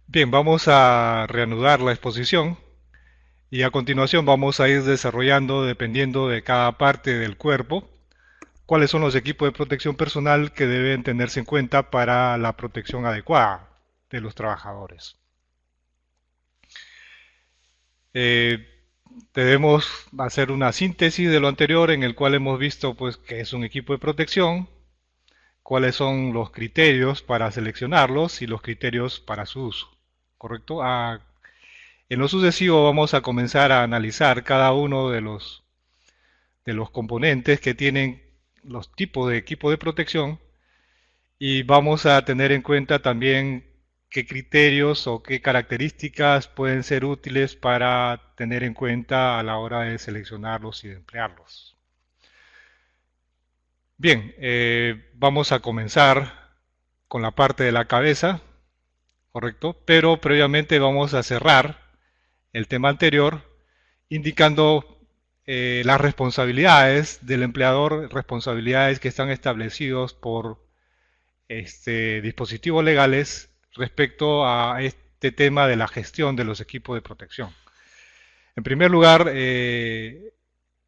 Bien, vamos a reanudar la exposición y a continuación vamos a ir desarrollando, dependiendo de cada parte del cuerpo, cuáles son los equipos de protección personal que deben tenerse en cuenta para la protección adecuada de los trabajadores. Eh, Debemos hacer una síntesis de lo anterior en el cual hemos visto pues qué es un equipo de protección, cuáles son los criterios para seleccionarlos y los criterios para su uso. ¿Correcto? En lo sucesivo vamos a comenzar a analizar cada uno de los componentes que tienen los tipos de equipo de protección y vamos a tener en cuenta también qué criterios o qué características pueden ser útiles para tener en cuenta a la hora de seleccionarlos y de emplearlos. Bien, vamos a comenzar con la parte de la cabeza, ¿correcto? Pero previamente vamos a cerrar el tema anterior indicando las responsabilidades del empleador, responsabilidades que están establecidos por dispositivos legales respecto a este tema de la gestión de los equipos de protección. En primer lugar, el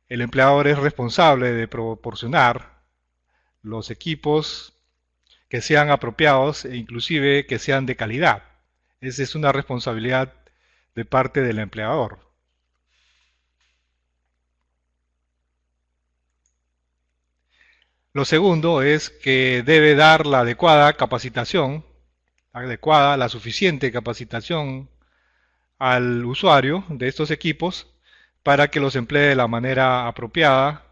empleador es responsable de proporcionar los equipos que sean apropiados e inclusive que sean de calidad. Esa es una responsabilidad de parte del empleador. Lo segundo es que debe dar la adecuada capacitación, la suficiente capacitación al usuario de estos equipos para que los emplee de la manera apropiada,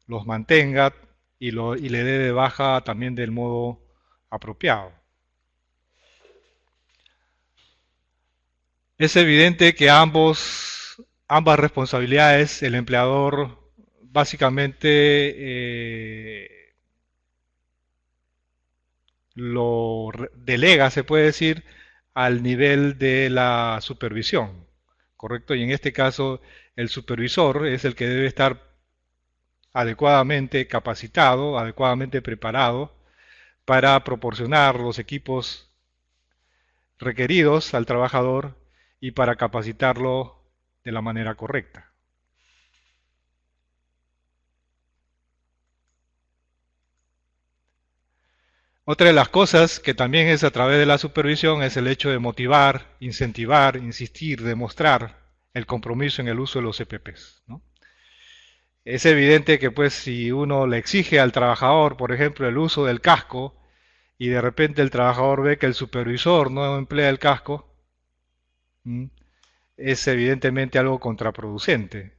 los mantenga y le dé de baja también del modo apropiado. Es evidente que ambas responsabilidades el empleador básicamente lo delega, se puede decir, al nivel de la supervisión, ¿correcto? Y en este caso, el supervisor es el que debe estar adecuadamente capacitado, adecuadamente preparado para proporcionar los equipos requeridos al trabajador y para capacitarlo de la manera correcta. Otra de las cosas que también es a través de la supervisión es el hecho de motivar, incentivar, insistir, demostrar el compromiso en el uso de los EPPs, ¿no? Es evidente que pues si uno le exige al trabajador, por ejemplo, el uso del casco y de repente el trabajador ve que el supervisor no emplea el casco, es evidentemente algo contraproducente.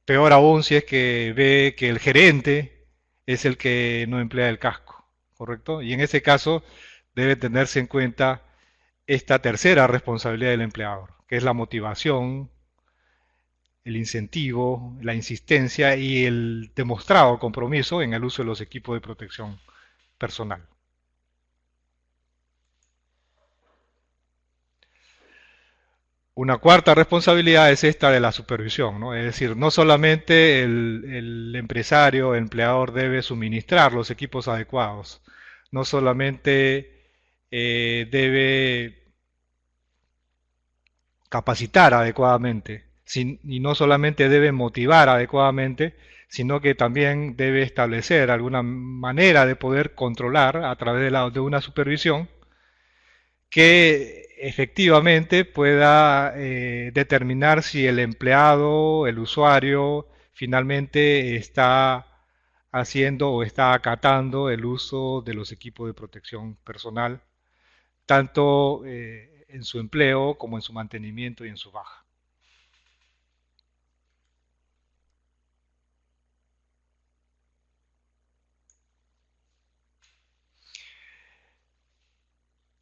Peor aún si es que ve que el gerente es el que no emplea el casco, ¿correcto? Y en ese caso debe tenerse en cuenta esta tercera responsabilidad del empleador, que es la motivación, el incentivo, la insistencia y el demostrado compromiso en el uso de los equipos de protección personal. Una cuarta responsabilidad es esta de la supervisión, ¿no? Es decir, no solamente el empresario, el empleador debe suministrar los equipos adecuados, no solamente debe capacitar adecuadamente, y no solamente debe motivar adecuadamente, sino que también debe establecer alguna manera de poder controlar a través de una supervisión que efectivamente pueda determinar si el empleado, el usuario, finalmente está haciendo o está acatando el uso de los equipos de protección personal, tanto en su empleo como en su mantenimiento y en su baja.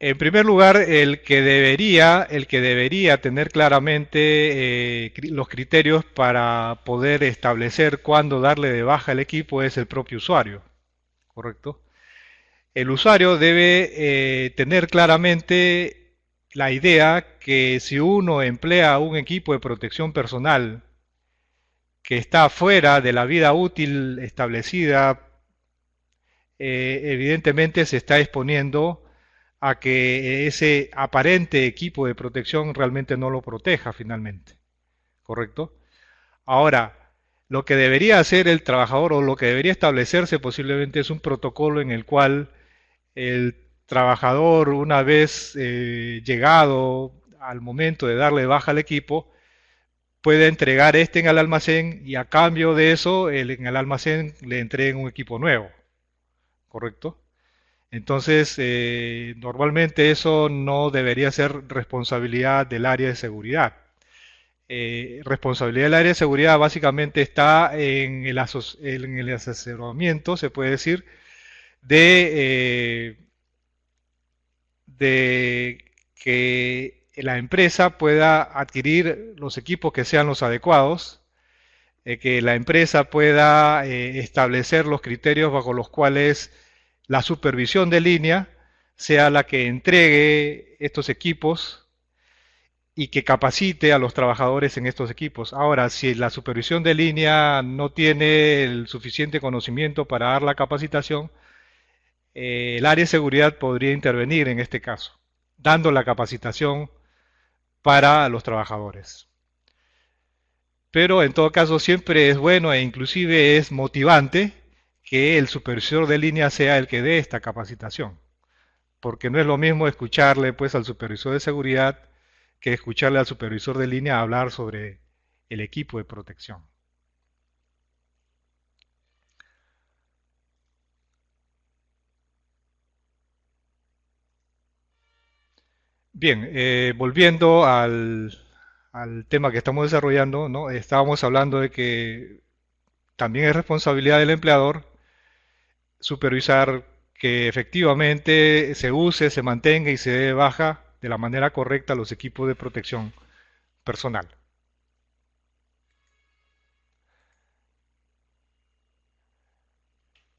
En primer lugar, el que debería tener claramente los criterios para poder establecer cuándo darle de baja el equipo es el propio usuario, ¿correcto? El usuario debe tener claramente la idea que si uno emplea un equipo de protección personal que está fuera de la vida útil establecida, evidentemente se está exponiendo a que ese aparente equipo de protección realmente no lo proteja finalmente, ¿correcto? Ahora, lo que debería hacer el trabajador o lo que debería establecerse posiblemente es un protocolo en el cual el trabajador, una vez llegado al momento de darle baja al equipo, puede entregar este en el almacén y a cambio de eso, en el almacén le entreguen un equipo nuevo, ¿correcto? Entonces, normalmente eso no debería ser responsabilidad del área de seguridad. Responsabilidad del área de seguridad básicamente está en el asesoramiento, se puede decir, de, de que la empresa pueda adquirir los equipos que sean los adecuados, que la empresa pueda establecer los criterios bajo los cuales la supervisión de línea sea la que entregue estos equipos y que capacite a los trabajadores en estos equipos. Ahora, si la supervisión de línea no tiene el suficiente conocimiento para dar la capacitación, el área de seguridad podría intervenir en este caso, dando la capacitación para los trabajadores. Pero en todo caso siempre es bueno e inclusive es motivante que el supervisor de línea sea el que dé esta capacitación, porque no es lo mismo escucharle pues al supervisor de seguridad que escucharle al supervisor de línea hablar sobre el equipo de protección. Bien, volviendo al tema que estamos desarrollando, ¿no? Estábamos hablando de que también es responsabilidad del empleador supervisar que efectivamente se use, se mantenga y se dé baja de la manera correcta los equipos de protección personal.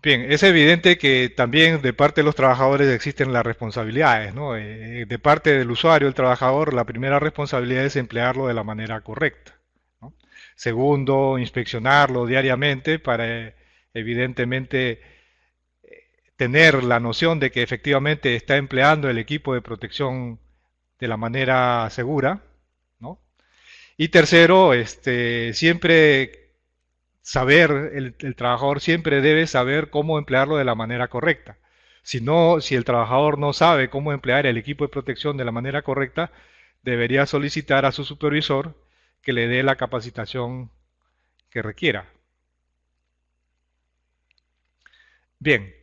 Bien, es evidente que también de parte de los trabajadores existen las responsabilidades, ¿no? De parte del usuario, el trabajador, la primera responsabilidad es emplearlo de la manera correcta, ¿no? Segundo, inspeccionarlo diariamente para, evidentemente, tener la noción de que efectivamente está empleando el equipo de protección de la manera segura, ¿no? Y tercero, siempre saber, el trabajador siempre debe saber cómo emplearlo de la manera correcta. Si no, si el trabajador no sabe cómo emplear el equipo de protección de la manera correcta, debería solicitar a su supervisor que le dé la capacitación que requiera. Bien,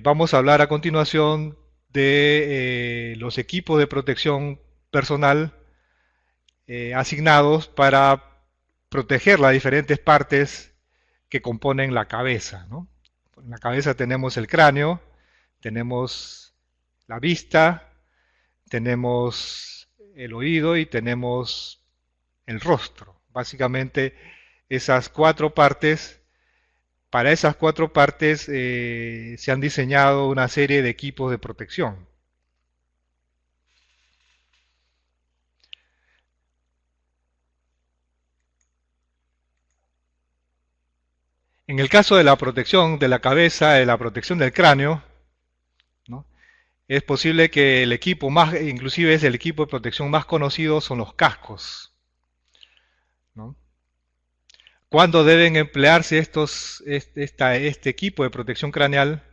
vamos a hablar a continuación de los equipos de protección personal asignados para proteger las diferentes partes que componen la cabeza, ¿no? En la cabeza tenemos el cráneo, tenemos la vista, tenemos el oído y tenemos el rostro. Básicamente esas cuatro partes, para esas cuatro partes se han diseñado una serie de equipos de protección. En el caso de la protección de la cabeza, de la protección del cráneo, ¿no? Es posible que el equipo más, inclusive es el equipo de protección más conocido, son los cascos, ¿no? ¿Cuándo deben emplearse este equipo de protección craneal?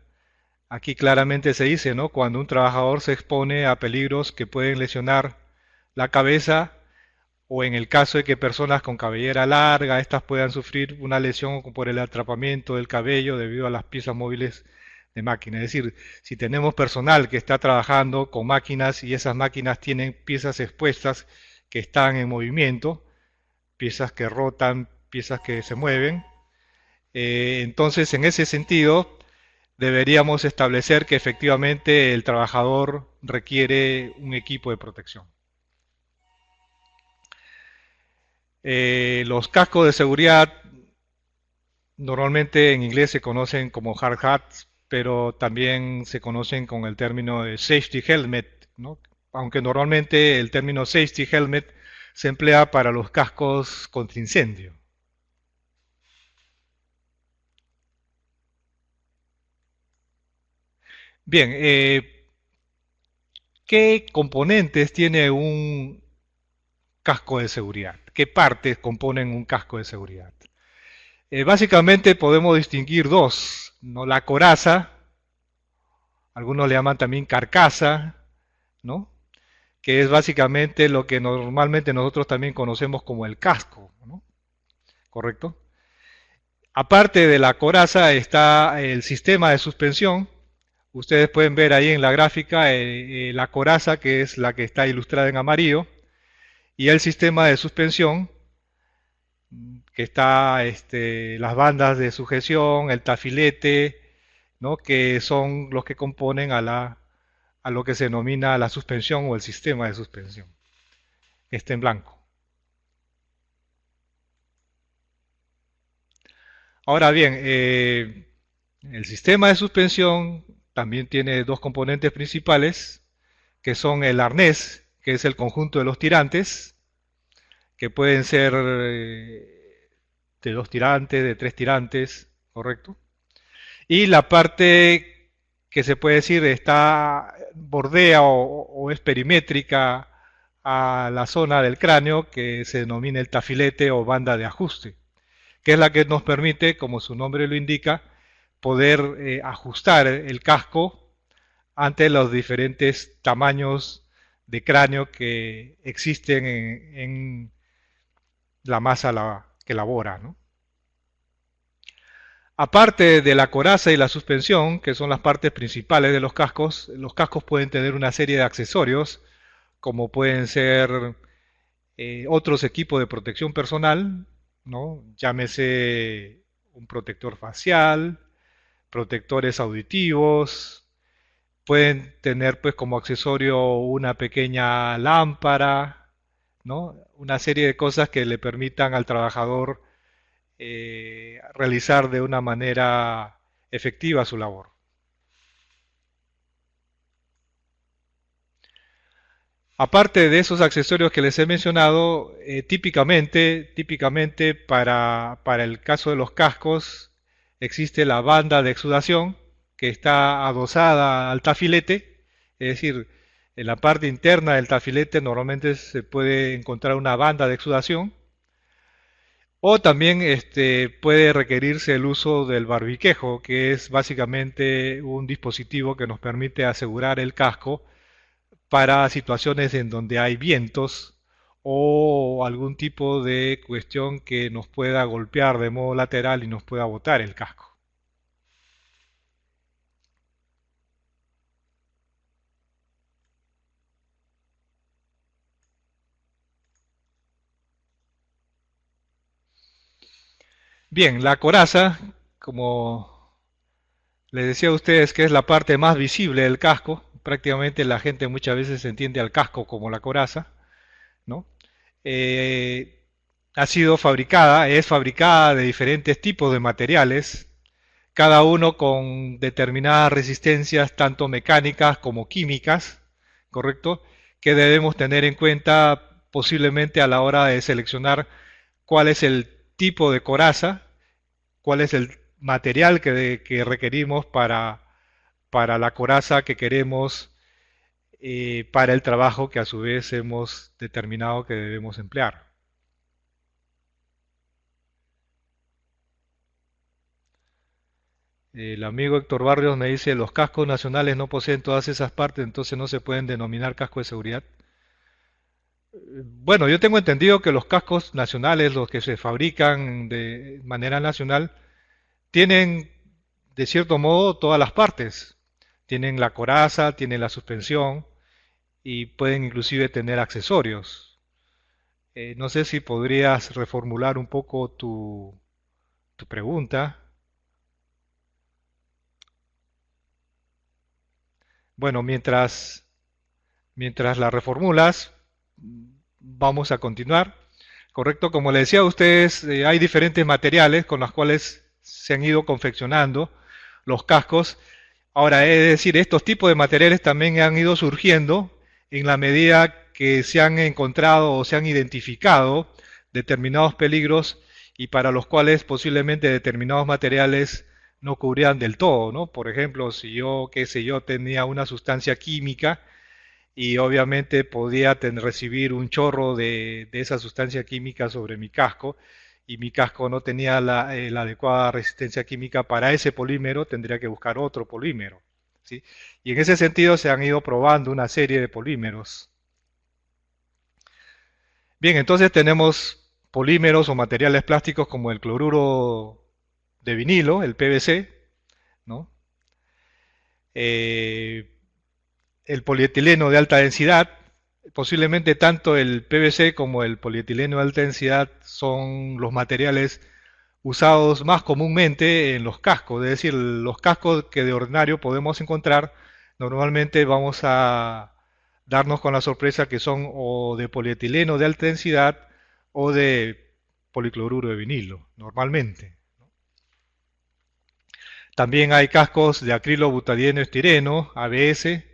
Aquí claramente se dice, ¿no? Cuando un trabajador se expone a peligros que pueden lesionar la cabeza o en el caso de que personas con cabellera larga, estas puedan sufrir una lesión por el atrapamiento del cabello debido a las piezas móviles de máquina. Es decir, si tenemos personal que está trabajando con máquinas y esas máquinas tienen piezas expuestas que están en movimiento, piezas que rotan, piezas que se mueven, entonces en ese sentido deberíamos establecer que efectivamente el trabajador requiere un equipo de protección. Los cascos de seguridad normalmente en inglés se conocen como hard hats, pero también se conocen con el término de safety helmet, ¿no? Aunque normalmente el término safety helmet se emplea para los cascos contra incendio. Bien, ¿Qué componentes tiene un casco de seguridad? ¿Qué partes componen un casco de seguridad? Básicamente podemos distinguir dos, ¿no? La coraza, algunos le llaman también carcasa, ¿no? Que es básicamente lo que normalmente nosotros también conocemos como el casco, ¿no? ¿Correcto? Aparte de la coraza está el sistema de suspensión. Ustedes pueden ver ahí en la gráfica la coraza, que es la que está ilustrada en amarillo, y el sistema de suspensión, que está las bandas de sujeción, el tafilete, ¿no? Que son los que componen a lo que se denomina la suspensión o el sistema de suspensión. Está en blanco. Ahora bien, el sistema de suspensión también tiene dos componentes principales, que son el arnés, que es el conjunto de los tirantes, que pueden ser de dos tirantes, de tres tirantes, ¿correcto? Y la parte que se puede decir está bordea o es perimétrica a la zona del cráneo, que se denomina el tafilete o banda de ajuste, que es la que nos permite, como su nombre lo indica, poder ajustar el casco ante los diferentes tamaños de cráneo que existen en la masa que elabora, ¿no? Aparte de la coraza y la suspensión, que son las partes principales de los cascos pueden tener una serie de accesorios, como pueden ser otros equipos de protección personal, ¿no? Llámese un protector facial, protectores auditivos, pueden tener pues como accesorio una pequeña lámpara, ¿no? Una serie de cosas que le permitan al trabajador realizar de una manera efectiva su labor. Aparte de esos accesorios que les he mencionado, típicamente para el caso de los cascos existe la banda de exudación que está adosada al tafilete, es decir, en la parte interna del tafilete normalmente se puede encontrar una banda de exudación o también puede requerirse el uso del barbiquejo, que es básicamente un dispositivo que nos permite asegurar el casco para situaciones en donde hay vientos o algún tipo de cuestión que nos pueda golpear de modo lateral y nos pueda botar el casco. Bien, la coraza, como les decía a ustedes, que es la parte más visible del casco, prácticamente la gente muchas veces entiende al casco como la coraza, ¿no? Eh, ha sido fabricada, es fabricada de diferentes tipos de materiales, cada uno con determinadas resistencias, tanto mecánicas como químicas, ¿correcto? Que debemos tener en cuenta posiblemente a la hora de seleccionar cuál es el tipo de coraza, cuál es el material que requerimos para la coraza que queremos para el trabajo que a su vez hemos determinado que debemos emplear. El amigo Héctor Barrios me dice, los cascos nacionales no poseen todas esas partes, entonces no se pueden denominar casco de seguridad. Bueno, yo tengo entendido que los cascos nacionales, los que se fabrican de manera nacional, tienen de cierto modo todas las partes. Tienen la coraza, tienen la suspensión y pueden inclusive tener accesorios. No sé si podrías reformular un poco tu pregunta. Bueno, mientras la reformulas, vamos a continuar. Correcto, como le decía a ustedes, hay diferentes materiales con los cuales se han ido confeccionando los cascos. Ahora, es decir, estos tipos de materiales también han ido surgiendo en la medida que se han encontrado o se han identificado determinados peligros y para los cuales posiblemente determinados materiales no cubrían del todo, ¿no? Por ejemplo, si yo, qué sé yo, tenía una sustancia química y obviamente podía recibir un chorro de esa sustancia química sobre mi casco y mi casco no tenía la adecuada resistencia química para ese polímero, tendría que buscar otro polímero, ¿sí? Y en ese sentido se han ido probando una serie de polímeros. Bien, entonces tenemos polímeros o materiales plásticos como el cloruro de vinilo, el PVC, ¿no? Eh, el polietileno de alta densidad, posiblemente tanto el PVC como el polietileno de alta densidad son los materiales usados más comúnmente en los cascos, es decir, los cascos que de ordinario podemos encontrar, normalmente vamos a darnos con la sorpresa que son o de polietileno de alta densidad o de policloruro de vinilo, normalmente. También hay cascos de acrilo butadieno estireno, ABS,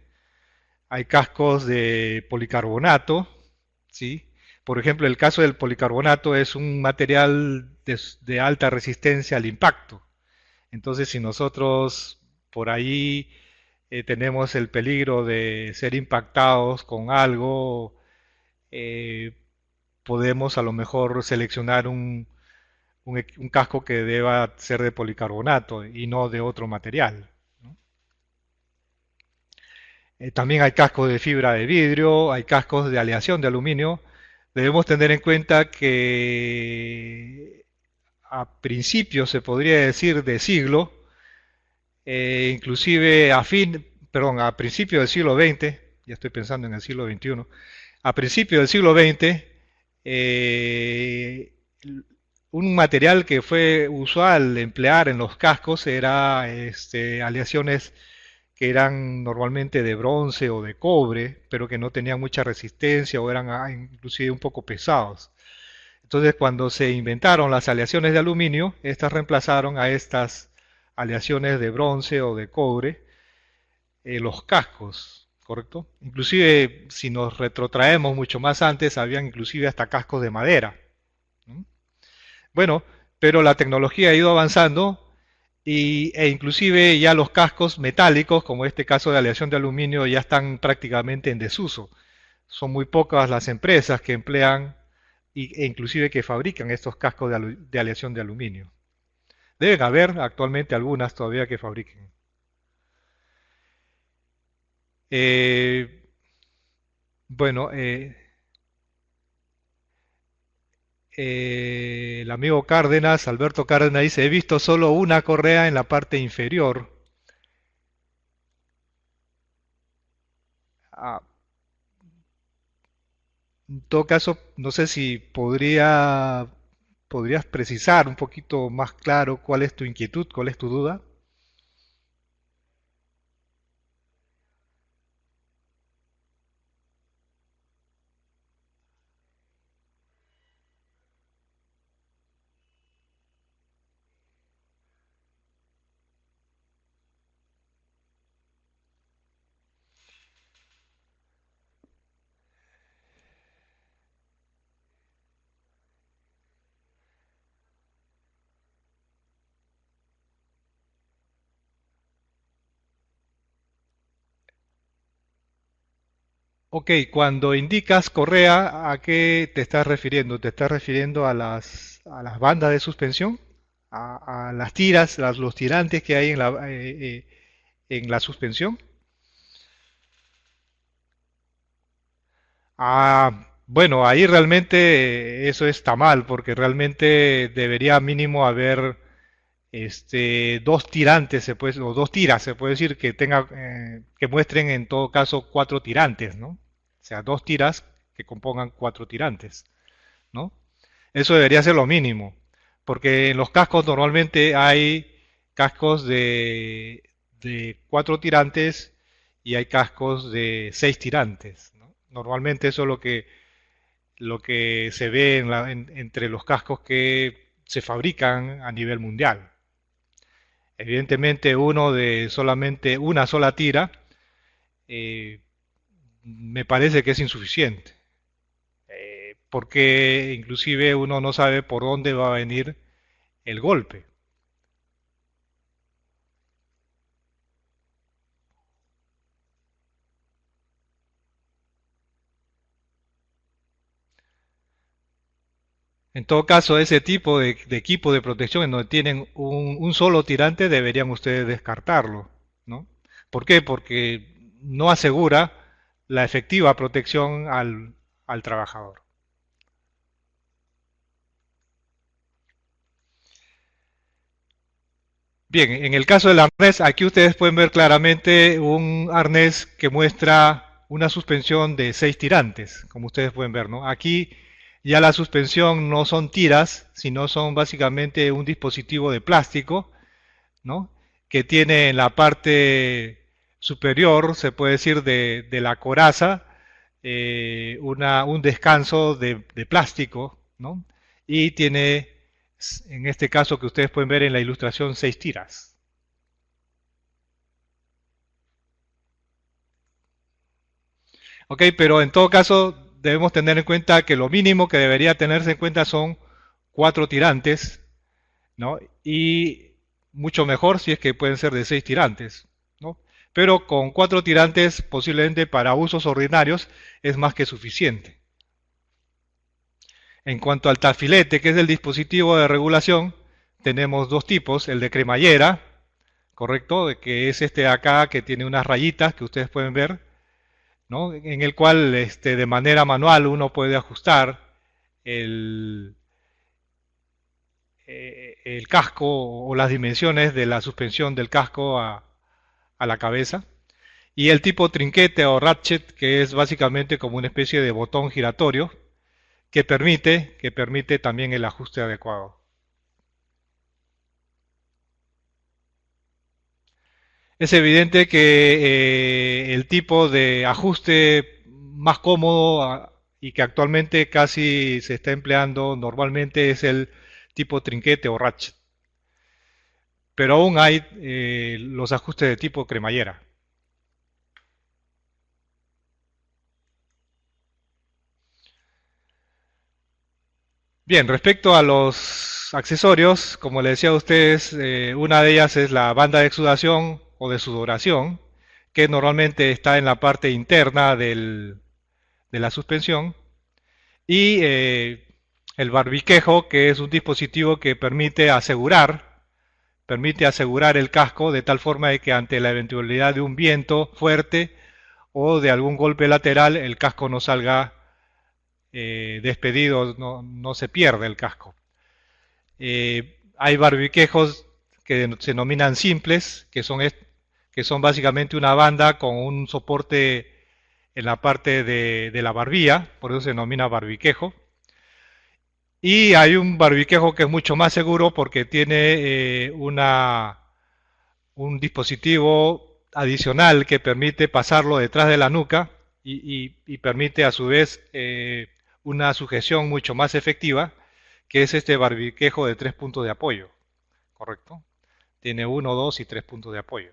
hay cascos de policarbonato, ¿sí? Por ejemplo, el caso del policarbonato es un material de alta resistencia al impacto. Entonces, si nosotros por ahí tenemos el peligro de ser impactados con algo, eh, podemos a lo mejor seleccionar un casco que deba ser de policarbonato y no de otro material. También hay cascos de fibra de vidrio, hay cascos de aleación de aluminio. Debemos tener en cuenta que a principios, se podría decir, de siglo, inclusive a principios del siglo XX, ya estoy pensando en el siglo XXI, a principios del siglo XX, eh, un material que fue usual emplear en los cascos era aleaciones que eran normalmente de bronce o de cobre, pero que no tenían mucha resistencia o eran inclusive un poco pesados. Entonces, cuando se inventaron las aleaciones de aluminio, estas reemplazaron a estas aleaciones de bronce o de cobre los cascos, ¿correcto? Inclusive, si nos retrotraemos mucho más antes, habían inclusive hasta cascos de madera, ¿no? Bueno, pero la tecnología ha ido avanzando e inclusive ya los cascos metálicos, como este caso de aleación de aluminio, ya están prácticamente en desuso. Son muy pocas las empresas que emplean e inclusive que fabrican estos cascos de aleación de aluminio. Deben haber actualmente algunas todavía que fabriquen. Eh, bueno, el amigo Cárdenas, Alberto Cárdenas dice, he visto solo una correa en la parte inferior. Ah, en todo caso, no sé si podrías precisar un poquito más claro cuál es tu inquietud, cuál es tu duda. Ok, cuando indicas correa, ¿a qué te estás refiriendo? ¿Te estás refiriendo a las bandas de suspensión? ¿A las tiras, los tirantes que hay en la suspensión? Bueno, ahí realmente eso está mal, porque realmente debería mínimo haber dos tirantes, o dos tiras, se puede decir, que muestren en todo caso cuatro tirantes, ¿no? O sea, dos tiras que compongan cuatro tirantes, ¿no? Eso debería ser lo mínimo, porque en los cascos normalmente hay cascos de cuatro tirantes y hay cascos de seis tirantes, ¿no? Normalmente eso es lo que se ve entre los cascos que se fabrican a nivel mundial. Evidentemente uno de solamente una sola tira eh, me parece que es insuficiente, porque inclusive uno no sabe por dónde va a venir el golpe. En todo caso, ese tipo de equipo de protección en donde tienen un solo tirante deberían ustedes descartarlo, ¿no? ¿Por qué? Porque no asegura la efectiva protección al trabajador. Bien, en el caso del arnés, aquí ustedes pueden ver claramente un arnés que muestra una suspensión de 6 tirantes, como ustedes pueden ver, ¿no? Aquí ya la suspensión no son tiras, sino son básicamente un dispositivo de plástico, ¿no? Que tiene en la parte superior, se puede decir, de la coraza, un descanso de plástico, ¿no? Y tiene, en este caso que ustedes pueden ver en la ilustración, 6 tiras. Ok, pero en todo caso debemos tener en cuenta que lo mínimo que debería tenerse en cuenta son 4 tirantes, ¿no? Y mucho mejor si es que pueden ser de 6 tirantes, ¿no? Pero con 4 tirantes posiblemente para usos ordinarios es más que suficiente. En cuanto al tafilete, que es el dispositivo de regulación, tenemos dos tipos, el de cremallera, correcto, que es este de acá que tiene unas rayitas que ustedes pueden ver, ¿no? En el cual de manera manual uno puede ajustar el, el casco o las dimensiones de la suspensión del casco a la cabeza. Y el tipo trinquete o ratchet, que es básicamente como una especie de botón giratorio que permite también el ajuste adecuado. Es evidente que el tipo de ajuste más cómodo y que actualmente casi se está empleando normalmente es el tipo trinquete o ratchet. Pero aún hay los ajustes de tipo cremallera. Bien, respecto a los accesorios, como les decía a ustedes, una de ellas es la banda de exudación o de sudoración, que normalmente está en la parte interna de la suspensión, y el barbiquejo, que es un dispositivo que permite asegurar el casco de tal forma de que ante la eventualidad de un viento fuerte o de algún golpe lateral, el casco no salga despedido, no se pierde el casco. Hay barbiquejos que se denominan simples, que son básicamente una banda con un soporte en la parte de la barbilla, por eso se denomina barbiquejo. Y hay un barbiquejo que es mucho más seguro porque tiene un dispositivo adicional que permite pasarlo detrás de la nuca y permite a su vez una sujeción mucho más efectiva, que es este barbiquejo de 3 puntos de apoyo, ¿correcto? Tiene 1, 2 y 3 puntos de apoyo.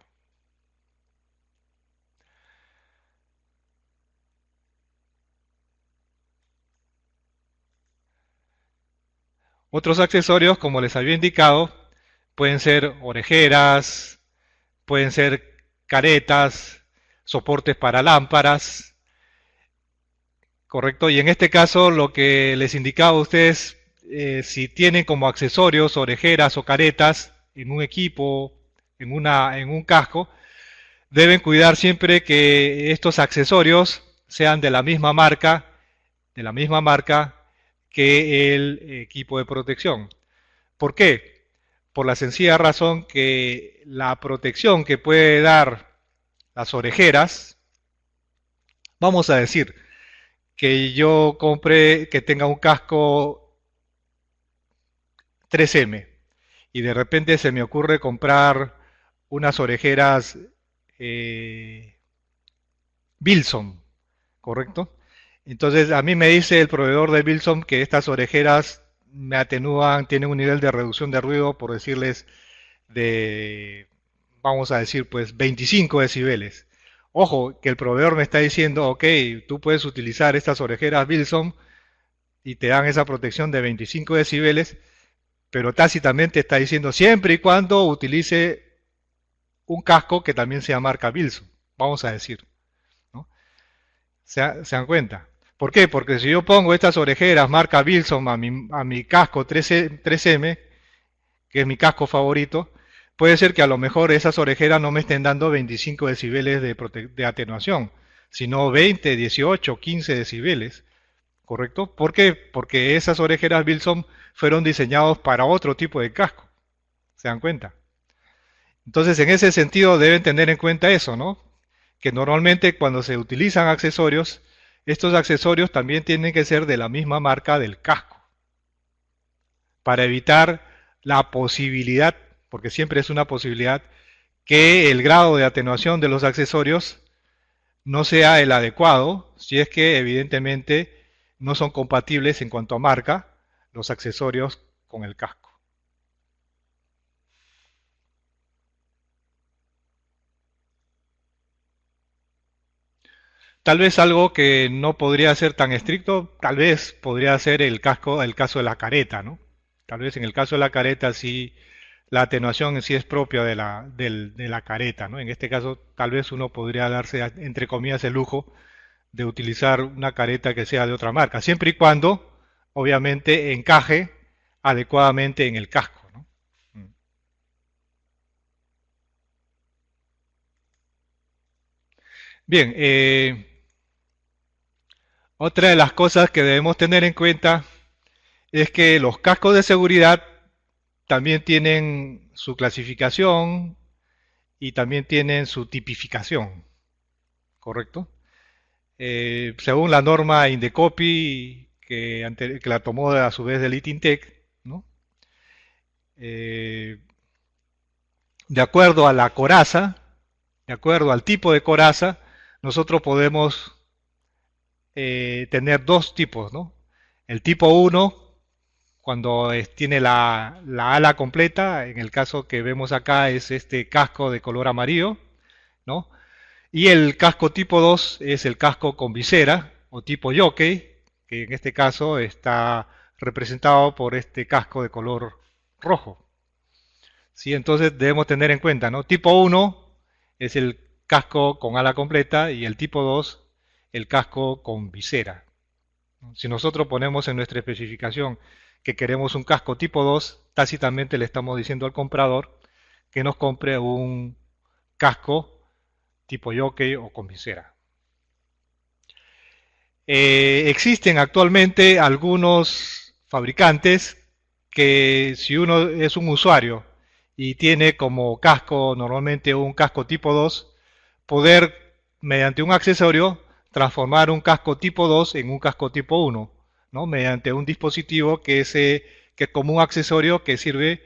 Otros accesorios, como les había indicado, pueden ser orejeras, pueden ser caretas, soportes para lámparas, ¿correcto? Y en este caso lo que les indicaba a ustedes, si tienen como accesorios orejeras o caretas en un equipo, en un casco, deben cuidar siempre que estos accesorios sean de la misma marca que el equipo de protección. ¿Por qué? Por la sencilla razón que la protección que puede dar las orejeras, vamos a decir que yo compre, que tenga un casco 3M y de repente se me ocurre comprar unas orejeras eh, Bilson, ¿correcto? Entonces a mí me dice el proveedor de Bilson que estas orejeras me atenúan, tienen un nivel de reducción de ruido, por decirles, de, vamos a decir, pues 25 decibeles. Ojo, que el proveedor me está diciendo, ok, tú puedes utilizar estas orejeras Bilson y te dan esa protección de 25 decibeles, pero tácitamente está diciendo siempre y cuando utilice un casco que también sea marca Bilson, vamos a decir, ¿no? ¿Se dan cuenta? ¿Por qué? Porque si yo pongo estas orejeras marca Wilson a mi casco 3M, que es mi casco favorito, puede ser que a lo mejor esas orejeras no me estén dando 25 decibeles de atenuación, sino 20, 18, 15 decibeles, ¿correcto? ¿Por qué? Porque esas orejeras Wilson fueron diseñados para otro tipo de casco, ¿se dan cuenta? Entonces, en ese sentido deben tener en cuenta eso, ¿no? Que normalmente cuando se utilizan accesorios, estos accesorios también tienen que ser de la misma marca del casco, para evitar la posibilidad, porque siempre es una posibilidad, que el grado de atenuación de los accesorios no sea el adecuado, si es que evidentemente no son compatibles en cuanto a marca los accesorios con el casco. Tal vez algo que no podría ser tan estricto, tal vez podría ser el caso de la careta, ¿no? Tal vez en el caso de la careta sí, la atenuación en sí es propia de la careta, ¿no? En este caso, tal vez uno podría darse, entre comillas, el lujo de utilizar una careta que sea de otra marca, siempre y cuando, obviamente, encaje adecuadamente en el casco, ¿no? Bien, otra de las cosas que debemos tener en cuenta es que los cascos de seguridad también tienen su clasificación y también tienen su tipificación, ¿correcto? Según la norma Indecopi, que la tomó a su vez del ITINTEC, ¿no? Eh, de acuerdo a la coraza, de acuerdo al tipo de coraza, nosotros podemos tener dos tipos, ¿no? El tipo uno cuando tiene la ala completa, en el caso que vemos acá es este casco de color amarillo, ¿no? Y el casco tipo 2 es el casco con visera o tipo jockey, que en este caso está representado por este casco de color rojo. ¿Sí? Entonces debemos tener en cuenta, ¿no? Tipo uno es el casco con ala completa y el tipo 2 el casco con visera. Si nosotros ponemos en nuestra especificación que queremos un casco tipo 2, tácitamente le estamos diciendo al comprador que nos compre un casco tipo jockey o con visera. Existen actualmente algunos fabricantes que si uno es un usuario y tiene como casco normalmente un casco tipo 2, poder mediante un accesorio transformar un casco tipo 2 en un casco tipo 1, ¿no? Mediante un dispositivo que es como un accesorio que sirve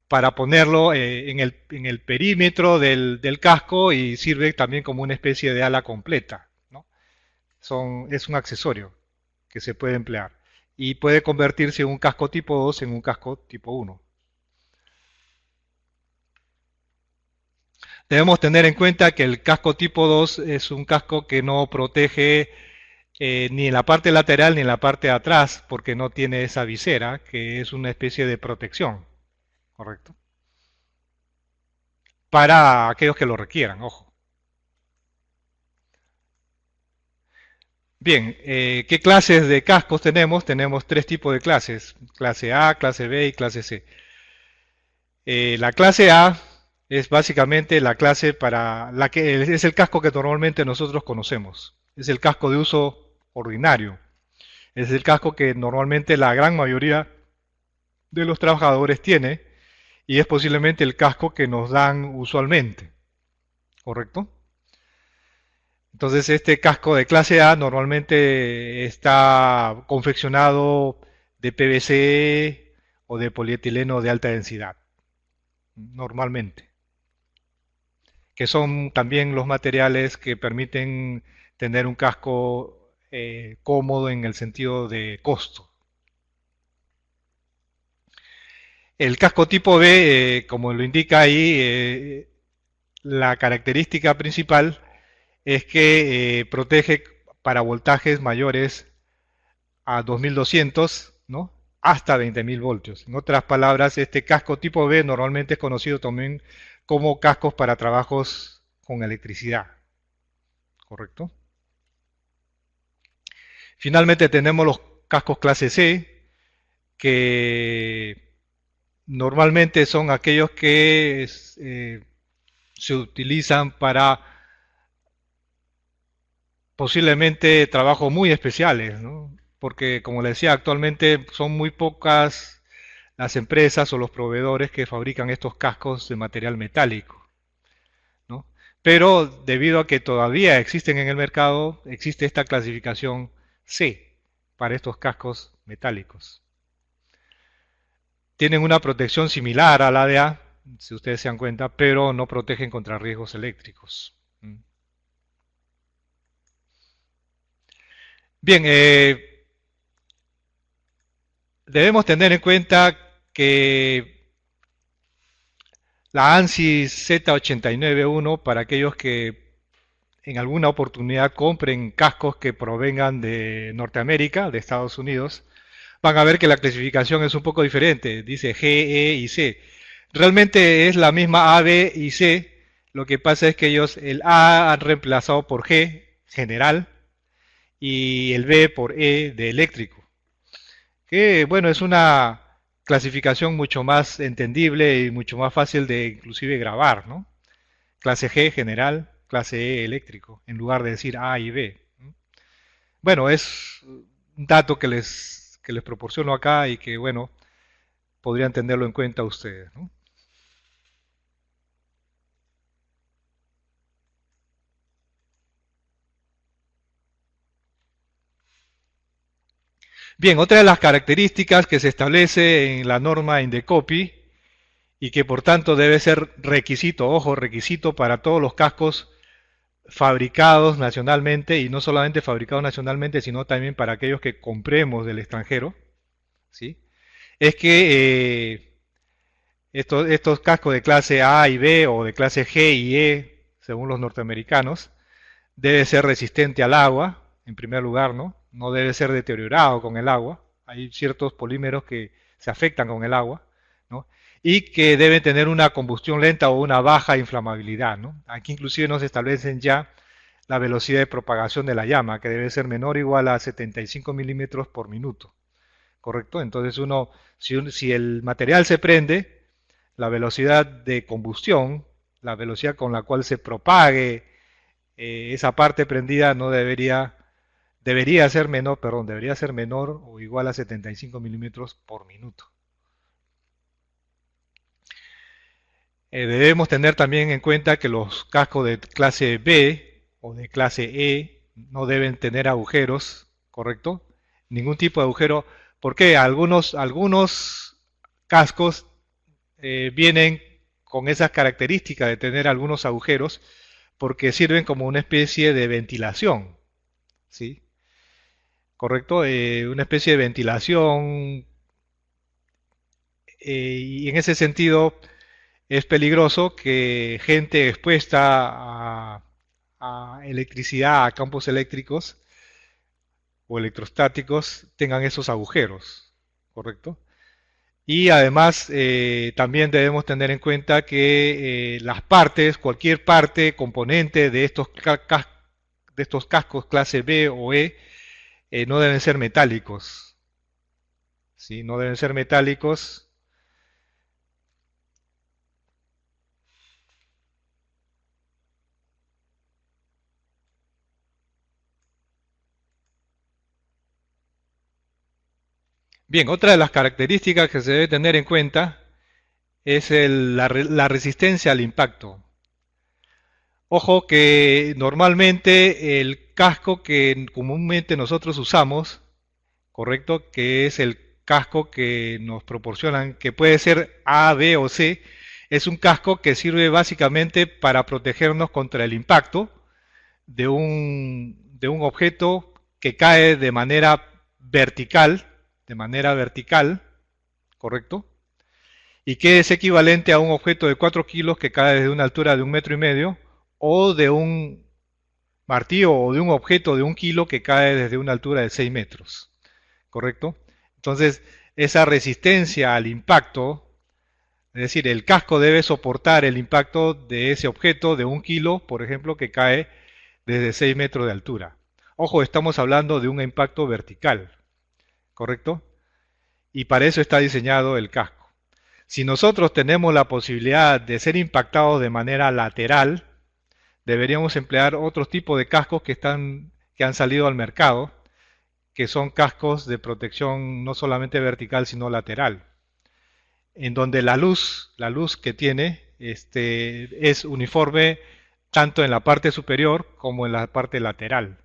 para ponerlo en el perímetro del casco y sirve también como una especie de ala completa, ¿no? Es un accesorio que se puede emplear y puede convertirse en un casco tipo 2 en un casco tipo 1. Debemos tener en cuenta que el casco tipo 2 es un casco que no protege ni en la parte lateral ni en la parte de atrás porque no tiene esa visera que es una especie de protección, ¿correcto? Para aquellos que lo requieran, ojo. Bien, ¿qué clases de cascos tenemos? Tenemos tres tipos de clases, clase A, clase B y clase C. La clase A es básicamente la clase para la que es el casco que normalmente nosotros conocemos. Es el casco de uso ordinario. Es el casco que normalmente la gran mayoría de los trabajadores tiene y es posiblemente el casco que nos dan usualmente, ¿correcto? Entonces este casco de clase A normalmente está confeccionado de PVC o de polietileno de alta densidad, normalmente, que son también los materiales que permiten tener un casco cómodo en el sentido de costo. El casco tipo B, como lo indica ahí, la característica principal es que protege para voltajes mayores a 2200, ¿no? Hasta 20.000 voltios. En otras palabras, este casco tipo B normalmente es conocido también como cascos para trabajos con electricidad, ¿correcto? Finalmente tenemos los cascos clase C, que normalmente son aquellos que se utilizan para posiblemente trabajos muy especiales, ¿no? Porque como le decía, actualmente son muy pocas las empresas o los proveedores que fabrican estos cascos de material metálico, ¿no? Pero debido a que todavía existen en el mercado, existe esta clasificación C para estos cascos metálicos. Tienen una protección similar a la de A, si ustedes se dan cuenta, pero no protegen contra riesgos eléctricos. Bien, debemos tener en cuenta que la ANSI Z891, para aquellos que en alguna oportunidad compren cascos que provengan de Norteamérica, de Estados Unidos, van a ver que la clasificación es un poco diferente. Dice G, E y C. Realmente es la misma A, B y C. Lo que pasa es que ellos el A han reemplazado por G, general, y el B por E, de eléctrico. Que bueno, es una clasificación mucho más entendible y mucho más fácil de inclusive grabar, ¿no? Clase G, general, clase E, eléctrico, en lugar de decir A y B. Bueno, es un dato que les proporciono acá y que, bueno, podrían tenerlo en cuenta ustedes, ¿no? Bien, otra de las características que se establece en la norma Indecopi y que por tanto debe ser requisito, ojo, requisito para todos los cascos fabricados nacionalmente y no solamente fabricados nacionalmente, sino también para aquellos que compremos del extranjero, ¿sí? Es que estos cascos de clase A y B o de clase G y E, según los norteamericanos, debe ser resistente al agua, en primer lugar, ¿no? No debe ser deteriorado con el agua. Hay ciertos polímeros que se afectan con el agua, ¿no? Y que deben tener una combustión lenta o una baja inflamabilidad, ¿no? Aquí inclusive nos establecen ya la velocidad de propagación de la llama, que debe ser menor o igual a 75 milímetros por minuto, ¿correcto? Entonces si el material se prende, la velocidad de combustión, la velocidad con la cual se propague esa parte prendida no debería ser menor o igual a 75 milímetros por minuto. Debemos tener también en cuenta que los cascos de clase B o de clase E no deben tener agujeros, ¿correcto? Ningún tipo de agujero. ¿Por qué? Algunos cascos vienen con esas características de tener algunos agujeros porque sirven como una especie de ventilación, ¿sí? ¿Correcto? Una especie de ventilación y en ese sentido es peligroso que gente expuesta a electricidad, a campos eléctricos o electrostáticos tengan esos agujeros, ¿correcto? Y además también debemos tener en cuenta que las partes, cualquier parte, componente de estos cascos clase B o E, no deben ser metálicos, ¿sí? No deben ser metálicos. Bien, otra de las características que se debe tener en cuenta es la resistencia al impacto. Ojo que normalmente el casco que comúnmente nosotros usamos, correcto, que es el casco que nos proporcionan, que puede ser A, B o C, es un casco que sirve básicamente para protegernos contra el impacto de un objeto que cae de manera vertical, ¿correcto? Y que es equivalente a un objeto de 4 kilos que cae desde una altura de 1,5 metros o de un martillo o de un objeto de 1 kilo que cae desde una altura de 6 metros, ¿correcto? Entonces, esa resistencia al impacto, es decir, el casco debe soportar el impacto de ese objeto de 1 kilo, por ejemplo, que cae desde 6 metros de altura. Ojo, estamos hablando de un impacto vertical, ¿correcto? Y para eso está diseñado el casco. Si nosotros tenemos la posibilidad de ser impactados de manera lateral, deberíamos emplear otros tipos de cascos que han salido al mercado, que son cascos de protección no solamente vertical, sino lateral, en donde la luz que tiene, es uniforme tanto en la parte superior como en la parte lateral.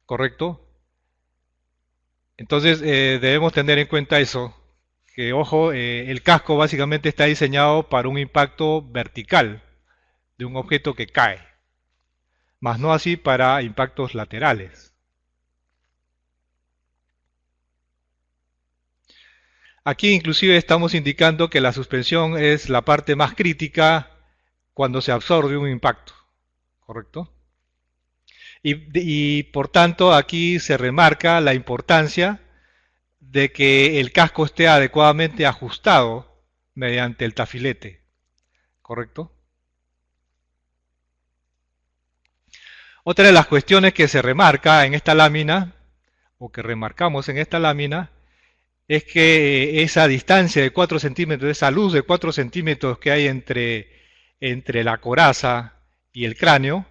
¿Correcto? Entonces debemos tener en cuenta eso, que ojo, el casco básicamente está diseñado para un impacto vertical de un objeto que cae, más no así para impactos laterales. Aquí inclusive estamos indicando que la suspensión es la parte más crítica cuando se absorbe un impacto, ¿correcto? Y por tanto aquí se remarca la importancia de que el casco esté adecuadamente ajustado mediante el tafilete, ¿correcto? Otra de las cuestiones que se remarca en esta lámina, o que remarcamos en esta lámina, es que esa distancia de 4 centímetros, esa luz de 4 centímetros que hay entre la coraza y el cráneo,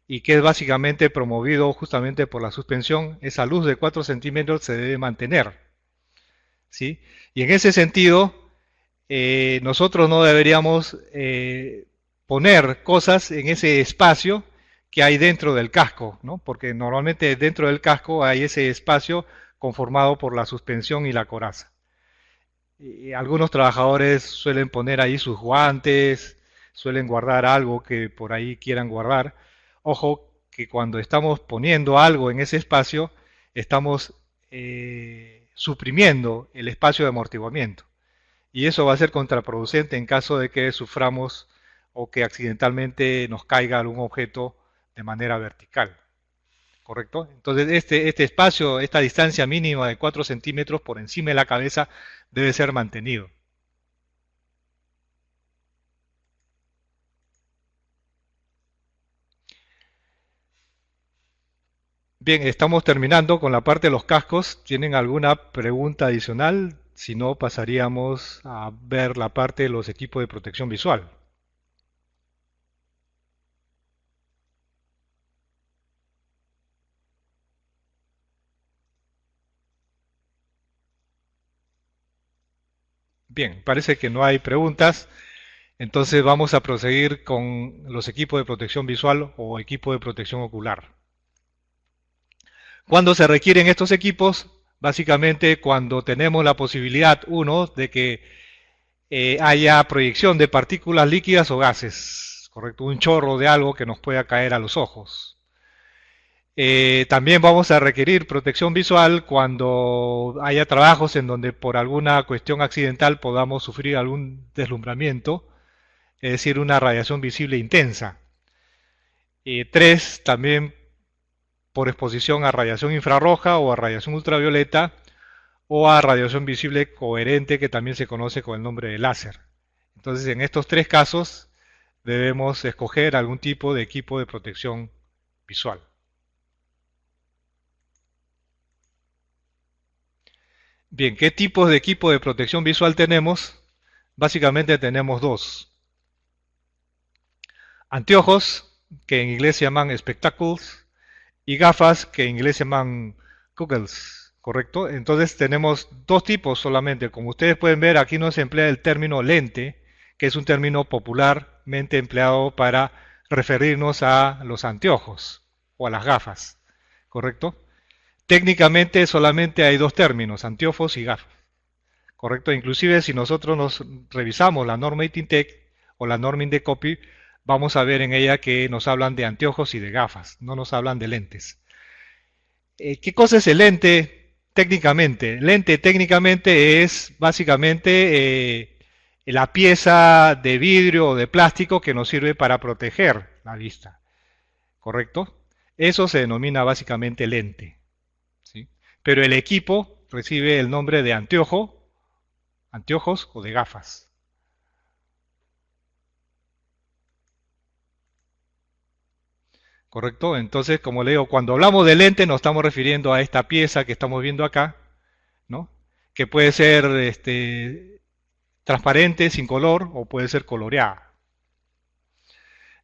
y que es básicamente promovido justamente por la suspensión, esa luz de 4 centímetros se debe mantener, ¿sí? Y en ese sentido, nosotros no deberíamos poner cosas en ese espacio que hay dentro del casco, ¿no? Porque normalmente dentro del casco hay ese espacio conformado por la suspensión y la coraza. Y algunos trabajadores suelen poner ahí sus guantes, suelen guardar algo que por ahí quieran guardar. Ojo que cuando estamos poniendo algo en ese espacio, estamos suprimiendo el espacio de amortiguamiento. Y eso va a ser contraproducente en caso de que suframos o que accidentalmente nos caiga algún objeto de manera vertical. ¿Correcto? Entonces este espacio, esta distancia mínima de 4 centímetros por encima de la cabeza debe ser mantenido. Bien, estamos terminando con la parte de los cascos. ¿Tienen alguna pregunta adicional? Si no, pasaríamos a ver la parte de los equipos de protección visual. Bien, parece que no hay preguntas. Entonces vamos a proseguir con los equipos de protección visual o equipo de protección ocular. ¿Cuándo se requieren estos equipos? Básicamente cuando tenemos la posibilidad, uno, de que haya proyección de partículas líquidas o gases, ¿correcto? Un chorro de algo que nos pueda caer a los ojos. También vamos a requerir protección visual cuando haya trabajos en donde por alguna cuestión accidental podamos sufrir algún deslumbramiento, es decir, una radiación visible intensa. Tres, también por exposición a radiación infrarroja o a radiación ultravioleta o a radiación visible coherente, que también se conoce con el nombre de láser. Entonces, en estos tres casos debemos escoger algún tipo de equipo de protección visual. Bien, ¿qué tipos de equipo de protección visual tenemos? Básicamente tenemos dos. Anteojos, que en inglés se llaman spectacles, y gafas, que en inglés se llaman goggles, ¿correcto? Entonces tenemos dos tipos solamente. Como ustedes pueden ver, aquí no se emplea el término lente, que es un término popularmente empleado para referirnos a los anteojos o a las gafas, ¿correcto? Técnicamente solamente hay dos términos, anteojos y gafas, ¿correcto? Inclusive si nosotros nos revisamos la norma ITINTEC o la norma INDECOPI, vamos a ver en ella que nos hablan de anteojos y de gafas, no nos hablan de lentes. ¿Qué cosa es el lente técnicamente? Lente técnicamente es básicamente la pieza de vidrio o de plástico que nos sirve para proteger la vista, ¿correcto? Eso se denomina básicamente lente, ¿sí? Pero el equipo recibe el nombre de anteojo, anteojos o de gafas. ¿correcto? Entonces, como le digo, cuando hablamos de lente nos estamos refiriendo a esta pieza que estamos viendo acá, ¿no? Que puede ser transparente, sin color, o puede ser coloreada,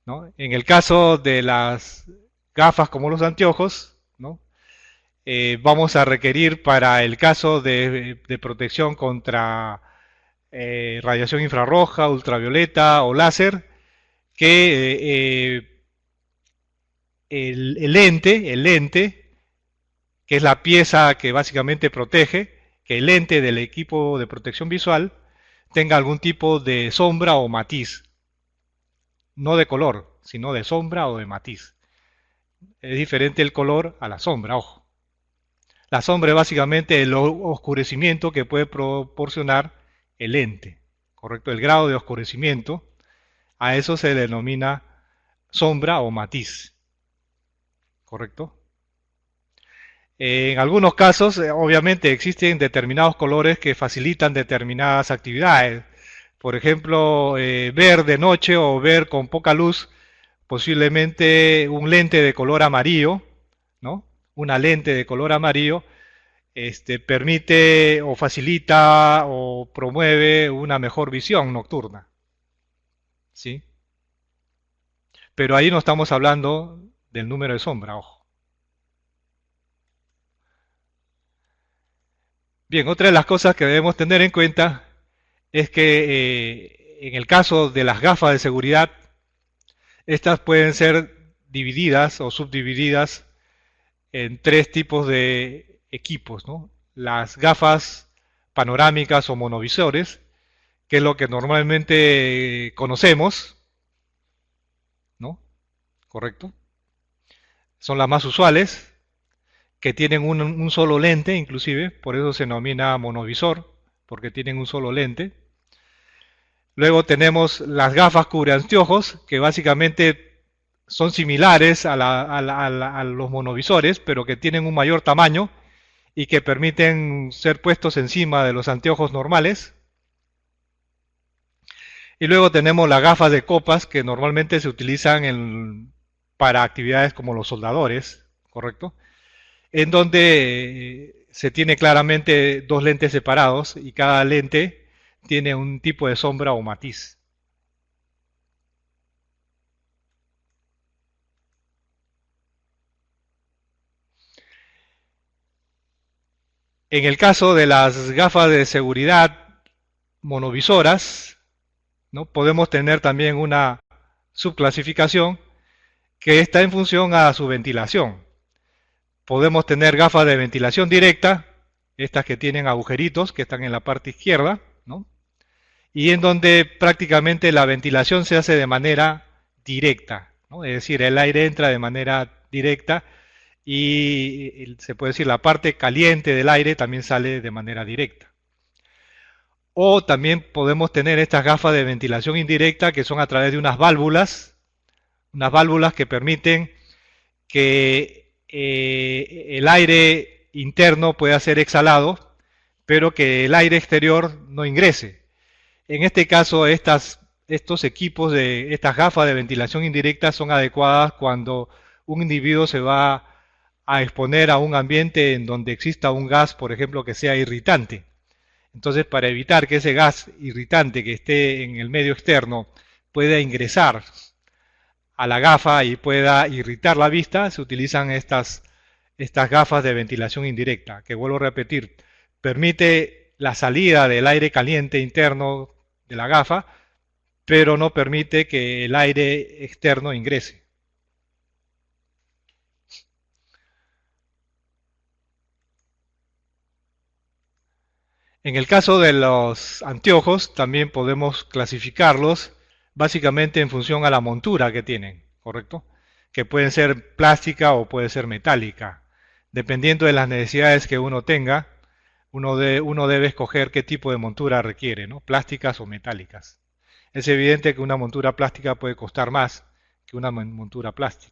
¿no? En el caso de las gafas como los anteojos, ¿no? Vamos a requerir para el caso de protección contra radiación infrarroja, ultravioleta o láser, que el lente, que es la pieza que básicamente protege, que el lente del equipo de protección visual tenga algún tipo de sombra o matiz, no de color, sino de sombra o de matiz. Es diferente el color a la sombra, ojo. La sombra es básicamente el oscurecimiento que puede proporcionar el lente, ¿correcto? El grado de oscurecimiento, a eso se denomina sombra o matiz, ¿correcto? En algunos casos, obviamente, existen determinados colores que facilitan determinadas actividades. Por ejemplo, ver de noche o ver con poca luz, posiblemente un lente de color amarillo, ¿no? Una lente de color amarillo permite o facilita o promueve una mejor visión nocturna, ¿sí? Pero ahí no estamos hablando del número de sombra, ojo. Bien, otra de las cosas que debemos tener en cuenta es que en el caso de las gafas de seguridad, estas pueden ser divididas o subdivididas en tres tipos de equipos, ¿no? Las gafas panorámicas o monovisores, que es lo que normalmente conocemos, ¿no? ¿Correcto? Son las más usuales, que tienen un solo lente, inclusive, por eso se denomina monovisor, porque tienen un solo lente. Luego tenemos las gafas cubreanteojos, que básicamente son similares a los monovisores, pero que tienen un mayor tamaño y que permiten ser puestos encima de los anteojos normales. Y luego tenemos las gafas de copas, que normalmente se utilizan para actividades como los soldadores, ¿correcto? En donde se tiene claramente dos lentes separados y cada lente tiene un tipo de sombra o matiz. En el caso de las gafas de seguridad monovisoras, ¿no? Podemos tener también una subclasificación que está en función a su ventilación. Podemos tener gafas de ventilación directa, estas que tienen agujeritos que están en la parte izquierda, ¿no? Y en donde prácticamente la ventilación se hace de manera directa, ¿no? Es decir, el aire entra de manera directa y se puede decir la parte caliente del aire también sale de manera directa. O también podemos tener estas gafas de ventilación indirecta que son a través de unas válvulas que permiten que el aire interno pueda ser exhalado, pero que el aire exterior no ingrese. En este caso, estos equipos de estas gafas de ventilación indirecta son adecuadas cuando un individuo se va a exponer a un ambiente en donde exista un gas, por ejemplo, que sea irritante. Entonces, para evitar que ese gas irritante que esté en el medio externo pueda ingresar a la gafa y pueda irritar la vista, se utilizan estas gafas de ventilación indirecta, que vuelvo a repetir, permite la salida del aire caliente interno de la gafa, pero no permite que el aire externo ingrese. En el caso de los anteojos, también podemos clasificarlos básicamente en función a la montura que tienen, ¿correcto? Que pueden ser plástica o puede ser metálica. Dependiendo de las necesidades que uno tenga, uno debe escoger qué tipo de montura requiere, ¿no? Plásticas o metálicas. Es evidente que una montura plástica puede costar más que una montura plástica.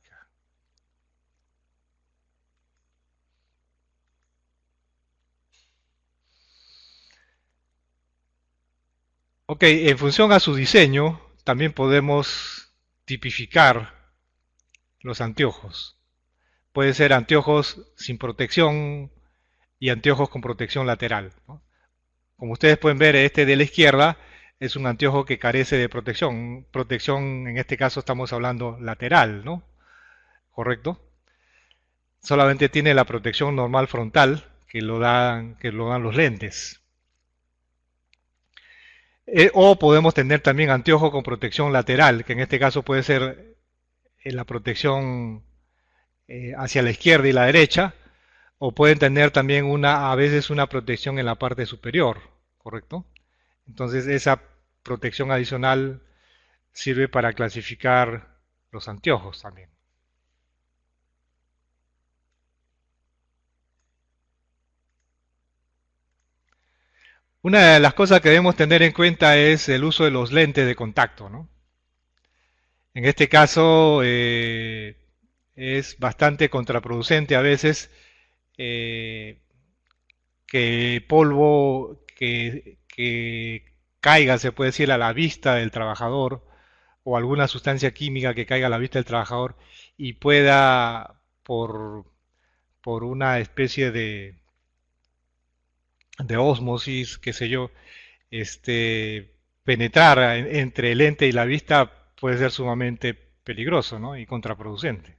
Ok, en función a su diseño, también podemos tipificar los anteojos. Puede ser anteojos sin protección y anteojos con protección lateral, ¿no? Como ustedes pueden ver, este de la izquierda es un anteojo que carece de protección. Protección, en este caso estamos hablando lateral, ¿no? ¿Correcto? Solamente tiene la protección normal frontal que lo dan los lentes. O podemos tener también anteojo con protección lateral, que en este caso puede ser la protección hacia la izquierda y la derecha, o pueden tener también a veces una protección en la parte superior, ¿correcto? Entonces esa protección adicional sirve para clasificar los anteojos también. Una de las cosas que debemos tener en cuenta es el uso de los lentes de contacto, ¿no? En este caso es bastante contraproducente a veces eh, que polvo que caiga, se puede decir, a la vista del trabajador o alguna sustancia química que caiga a la vista del trabajador y pueda, por una especie de ósmosis, qué sé yo, penetrar entre el lente y la vista puede ser sumamente peligroso, ¿no? Y contraproducente,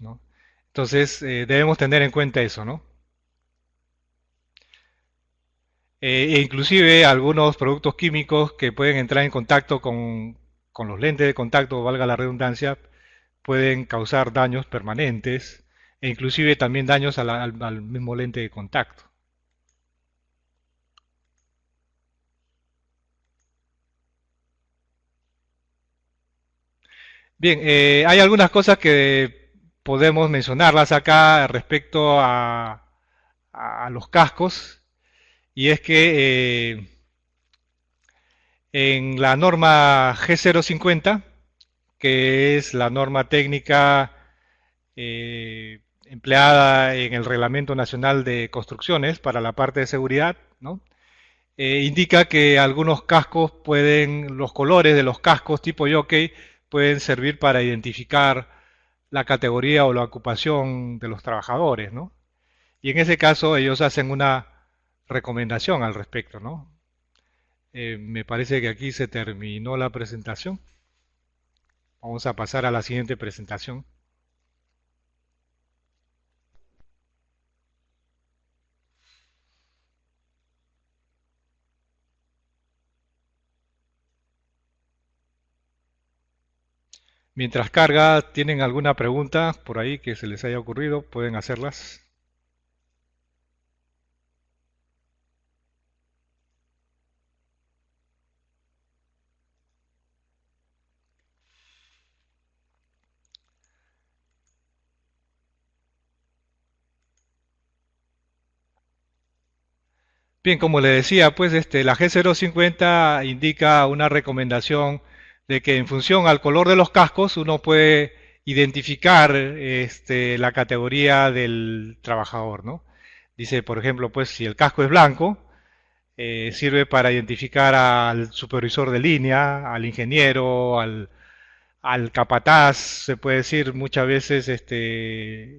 ¿no? Entonces debemos tener en cuenta eso, ¿no? E inclusive algunos productos químicos que pueden entrar en contacto con los lentes de contacto, valga la redundancia, pueden causar daños permanentes e inclusive también daños al mismo lente de contacto. Bien, hay algunas cosas que podemos mencionarlas acá respecto a los cascos, y es que en la norma G050, que es la norma técnica empleada en el Reglamento Nacional de Construcciones para la parte de seguridad, ¿no? Indica que algunos cascos los colores de los cascos tipo jockey pueden servir para identificar la categoría o la ocupación de los trabajadores, ¿no? Y en ese caso ellos hacen una recomendación al respecto, ¿no? Me parece que aquí se terminó la presentación. Vamos a pasar a la siguiente presentación. Mientras carga, ¿tienen alguna pregunta por ahí que se les haya ocurrido? Pueden hacerlas. Bien, como le decía, pues la G050 indica una recomendación de que en función al color de los cascos uno puede identificar la categoría del trabajador, ¿no? Dice, por ejemplo, pues si el casco es blanco, sirve para identificar al supervisor de línea, al ingeniero, al capataz, se puede decir muchas veces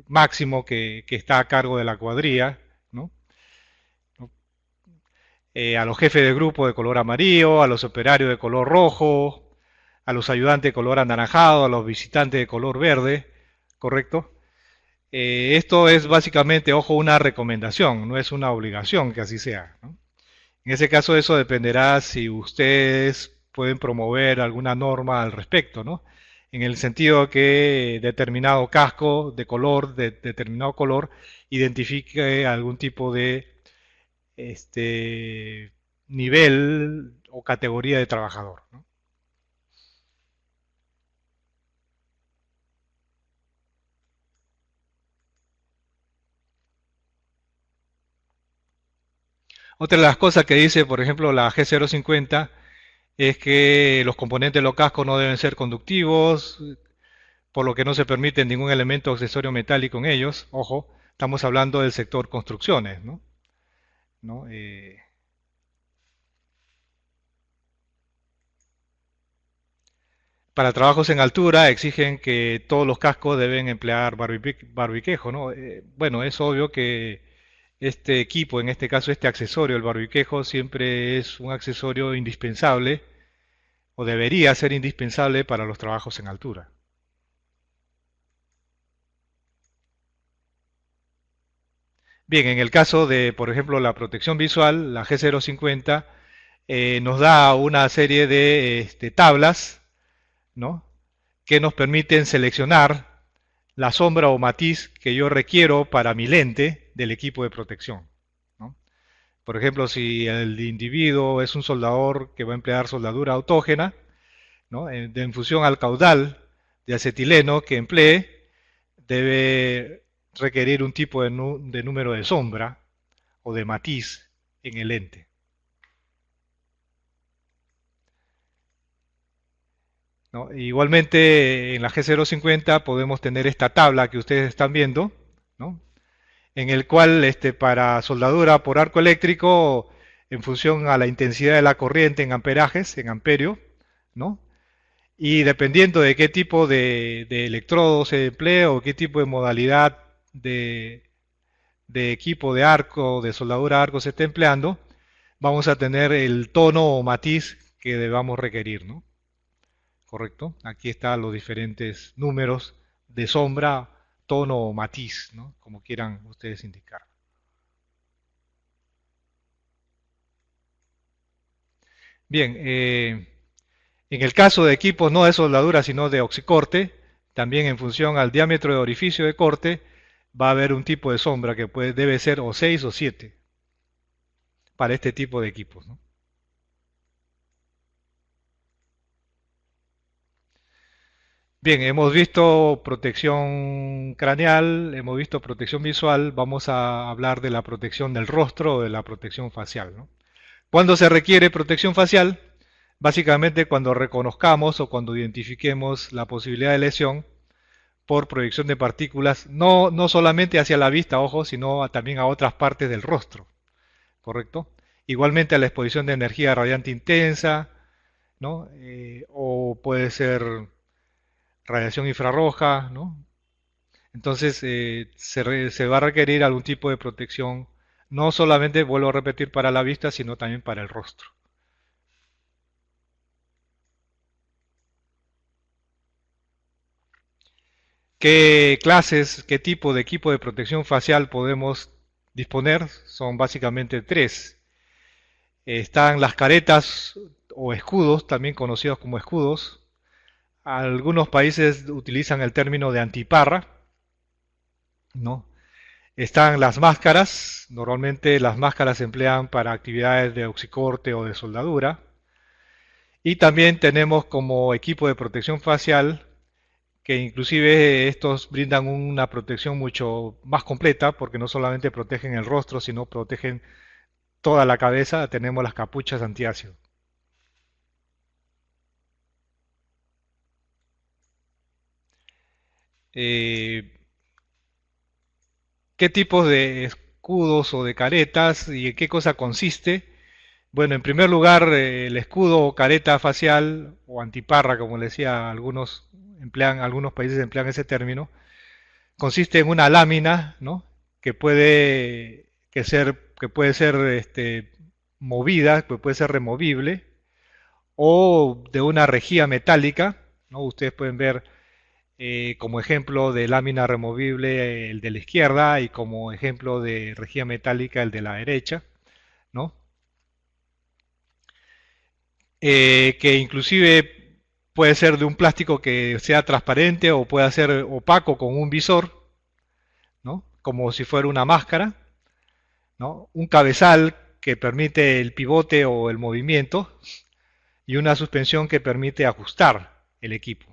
máximo que está a cargo de la cuadrilla, ¿no? A los jefes de grupo de color amarillo, a los operarios de color rojo, a los ayudantes de color anaranjado, a los visitantes de color verde, ¿correcto? Esto es básicamente, ojo, una recomendación, no es una obligación que así sea, ¿no? En ese caso eso dependerá si ustedes pueden promover alguna norma al respecto, ¿no? En el sentido que determinado casco de color, de determinado color, identifique algún tipo de nivel o categoría de trabajador, ¿no? Otra de las cosas que dice, por ejemplo, la G050 es que los componentes de los cascos no deben ser conductivos, por lo que no se permite ningún elemento o accesorio metálico en ellos. Ojo, estamos hablando del sector construcciones, ¿no? ¿No? Para trabajos en altura exigen que todos los cascos deben emplear barbiquejo, ¿no? Bueno, es obvio que este equipo, en este caso este accesorio, el barbiquejo, siempre es un accesorio indispensable o debería ser indispensable para los trabajos en altura. Bien, en el caso de, por ejemplo, la protección visual, la G050 nos da una serie de tablas, ¿no? Que nos permiten seleccionar la sombra o matiz que yo requiero para mi lente del equipo de protección, ¿no? Por ejemplo, si el individuo es un soldador que va a emplear soldadura autógena, ¿no? En función al caudal de acetileno que emplee, debe requerir un tipo de número de sombra o de matiz en el lente. ¿No? Igualmente en la G050 podemos tener esta tabla que ustedes están viendo, ¿no? En el cual para soldadura por arco eléctrico, en función a la intensidad de la corriente en amperajes, en amperio, ¿no? Y dependiendo de qué tipo de electrodo se emplee o qué tipo de modalidad de equipo de arco, de soldadura a arco se esté empleando, vamos a tener el tono o matiz que debamos requerir, ¿no? ¿Correcto? Aquí están los diferentes números de sombra, tono o matiz, ¿no? Como quieran ustedes indicar. Bien, en el caso de equipos no de soldadura, sino de oxicorte, también en función al diámetro de orificio de corte, va a haber un tipo de sombra que debe ser o 6 o 7 para este tipo de equipos, ¿no? Bien, hemos visto protección craneal, hemos visto protección visual, vamos a hablar de la protección del rostro o de la protección facial, ¿no? ¿Cuándo se requiere protección facial? Básicamente cuando reconozcamos o cuando identifiquemos la posibilidad de lesión por proyección de partículas, no solamente hacia la vista, ojo, sino también a otras partes del rostro, ¿correcto? Igualmente a la exposición de energía radiante intensa, ¿no? O puede ser radiación infrarroja, ¿no? Entonces se va a requerir algún tipo de protección, no solamente, vuelvo a repetir, para la vista, sino también para el rostro. ¿Qué clases, qué tipo de equipo de protección facial podemos disponer? Son básicamente tres. Están las caretas o escudos, también conocidos como escudos. Algunos países utilizan el término de antiparra, ¿no? Están las máscaras, normalmente las máscaras se emplean para actividades de oxicorte o de soldadura. Y también tenemos como equipo de protección facial, que inclusive estos brindan una protección mucho más completa, porque no solamente protegen el rostro, sino protegen toda la cabeza. Tenemos las capuchas antiácido. Eh, ¿Qué tipos de escudos o de caretas y en qué cosa consiste? Bueno, en primer lugar, el escudo o careta facial o antiparra, como le decía, algunos países emplean ese término, consiste en una lámina, ¿no? Que puede ser movida, que puede ser removible, o de una rejilla metálica, ¿no? Ustedes pueden ver como ejemplo de lámina removible el de la izquierda y como ejemplo de rejilla metálica el de la derecha, ¿no? Que inclusive puede ser de un plástico que sea transparente o puede ser opaco con un visor, ¿no? Como si fuera una máscara, ¿no? Un cabezal que permite el pivote o el movimiento y una suspensión que permite ajustar el equipo.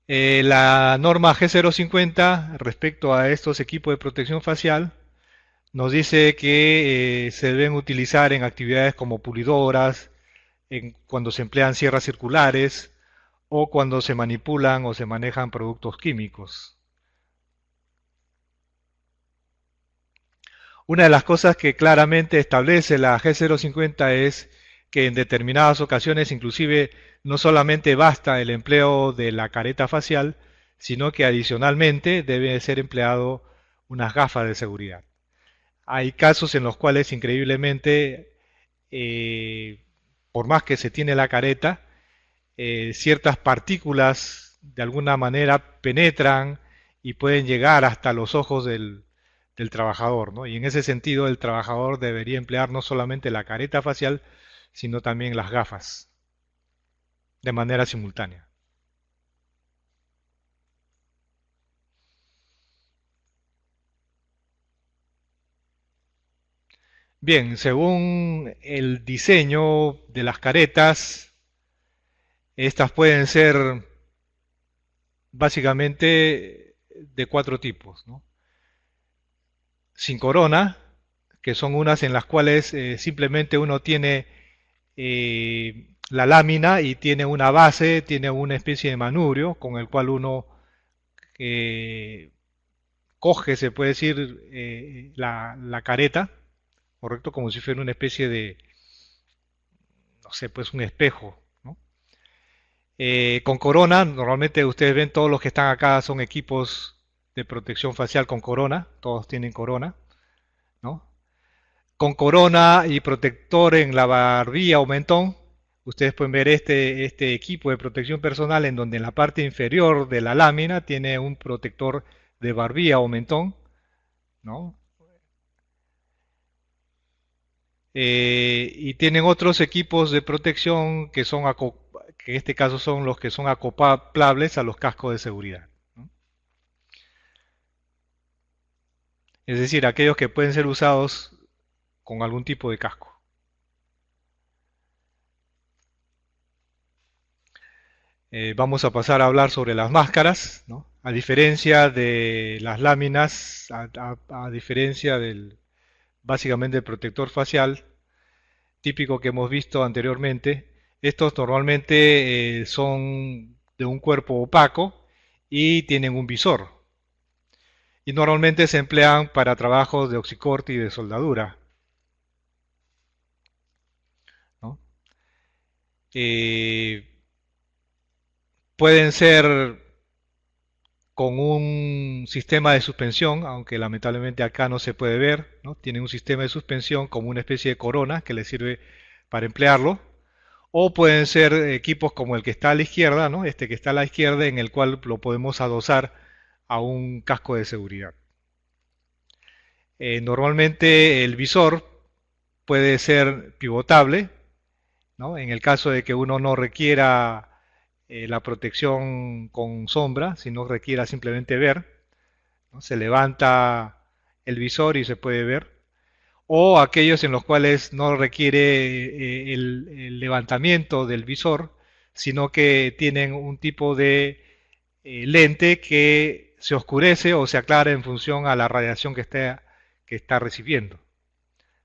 La norma G050 respecto a estos equipos de protección facial nos dice que se deben utilizar en actividades como pulidoras, cuando se emplean sierras circulares o cuando se manipulan o se manejan productos químicos. Una de las cosas que claramente establece la G050 es que en determinadas ocasiones inclusive no solamente basta el empleo de la careta facial, sino que adicionalmente debe ser empleado unas gafas de seguridad. Hay casos en los cuales increíblemente, eh, por más que se tiene la careta, ciertas partículas de alguna manera penetran y pueden llegar hasta los ojos del trabajador, ¿no? Y en ese sentido el trabajador debería emplear no solamente la careta facial, sino también las gafas, de manera simultánea. Bien, según el diseño de las caretas, estas pueden ser básicamente de cuatro tipos, ¿no? Sin corona, que son unas en las cuales simplemente uno tiene la lámina y tiene una base, tiene una especie de manubrio con el cual uno eh, coge, se puede decir, la careta, ¿correcto? Como si fuera una especie de, no sé, pues un espejo, ¿no? Con corona, normalmente ustedes ven todos los que están acá son equipos de protección facial con corona, todos tienen corona, ¿no? Con corona y protector en la barbilla o mentón. Ustedes pueden ver este equipo de protección personal en donde en la parte inferior de la lámina tiene un protector de barbilla o mentón, ¿no? Y tienen otros equipos de protección que son que en este caso son los que son acoplables a los cascos de seguridad, ¿no? Es decir, aquellos que pueden ser usados con algún tipo de casco. Vamos a pasar a hablar sobre las máscaras, ¿no? A diferencia de las láminas, a diferencia del básicamente el protector facial típico que hemos visto anteriormente, estos normalmente son de un cuerpo opaco y tienen un visor. Y normalmente se emplean para trabajos de oxicorte y de soldadura, ¿no? Eh, Pueden ser con un sistema de suspensión, aunque lamentablemente acá no se puede ver, ¿no? Tienen un sistema de suspensión como una especie de corona que les sirve para emplearlo, o pueden ser equipos como el que está a la izquierda, ¿no? Este que está a la izquierda en el cual lo podemos adosar a un casco de seguridad. Normalmente el visor puede ser pivotable, ¿no? En el caso de que uno no requiera la protección con sombra, sino requiera simplemente ver, ¿no? Se levanta el visor y se puede ver, o aquellos en los cuales no requiere el levantamiento del visor, sino que tienen un tipo de lente que se oscurece o se aclara en función a la radiación que está recibiendo,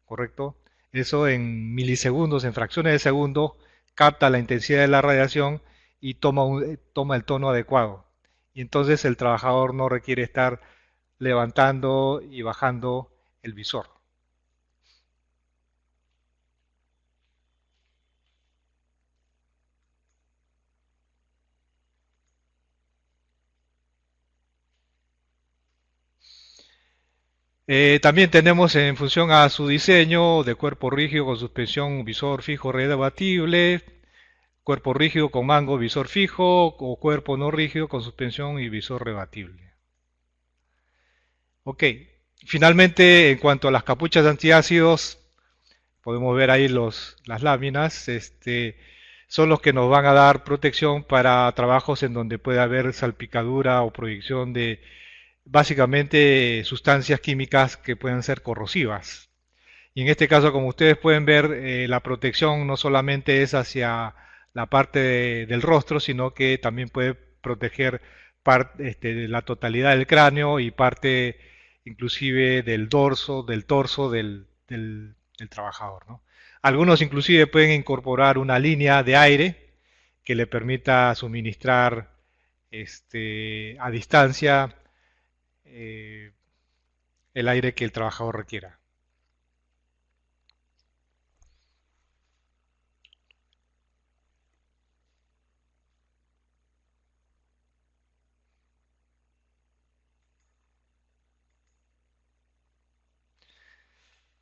¿correcto? Eso en milisegundos, en fracciones de segundo, capta la intensidad de la radiación y toma el tono adecuado. Y entonces el trabajador no requiere estar levantando y bajando el visor. También tenemos en función a su diseño de cuerpo rígido con suspensión visor fijo rebatible, cuerpo rígido con mango visor fijo o cuerpo no rígido con suspensión y visor rebatible. Ok, finalmente en cuanto a las capuchas antiácidos, podemos ver ahí las láminas, son los que nos van a dar protección para trabajos en donde puede haber salpicadura o proyección de básicamente sustancias químicas que pueden ser corrosivas. Y en este caso, como ustedes pueden ver, la protección no solamente es hacia la parte del rostro, sino que también puede proteger de la totalidad del cráneo y parte inclusive del dorso, del torso del trabajador, ¿no? Algunos inclusive pueden incorporar una línea de aire que le permita suministrar a distancia eh, el aire que el trabajador requiera.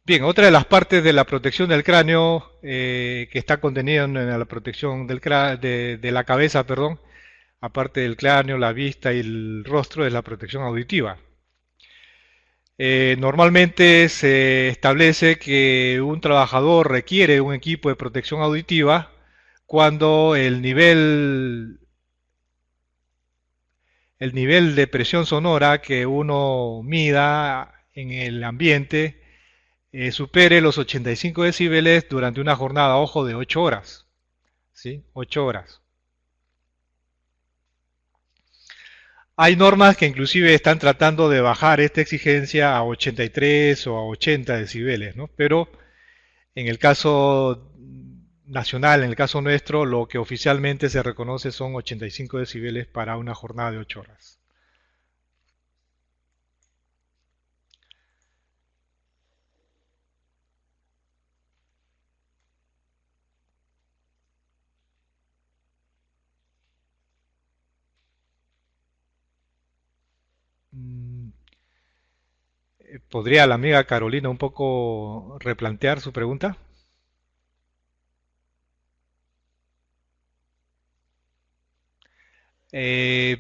Bien, otra de las partes de la protección del cráneo que está contenida en la protección de la cabeza, perdón, aparte del cráneo, la vista y el rostro, es la protección auditiva. Normalmente se establece que un trabajador requiere un equipo de protección auditiva cuando el nivel de presión sonora que uno mida en el ambiente supere los 85 decibeles durante una jornada, ojo, de 8 horas. ¿Sí? 8 horas. Hay normas que inclusive están tratando de bajar esta exigencia a 83 o a 80 decibeles, ¿no? Pero en el caso nacional, en el caso nuestro, lo que oficialmente se reconoce son 85 decibeles para una jornada de 8 horas. Mm, ¿Podría la amiga Carolina un poco replantear su pregunta?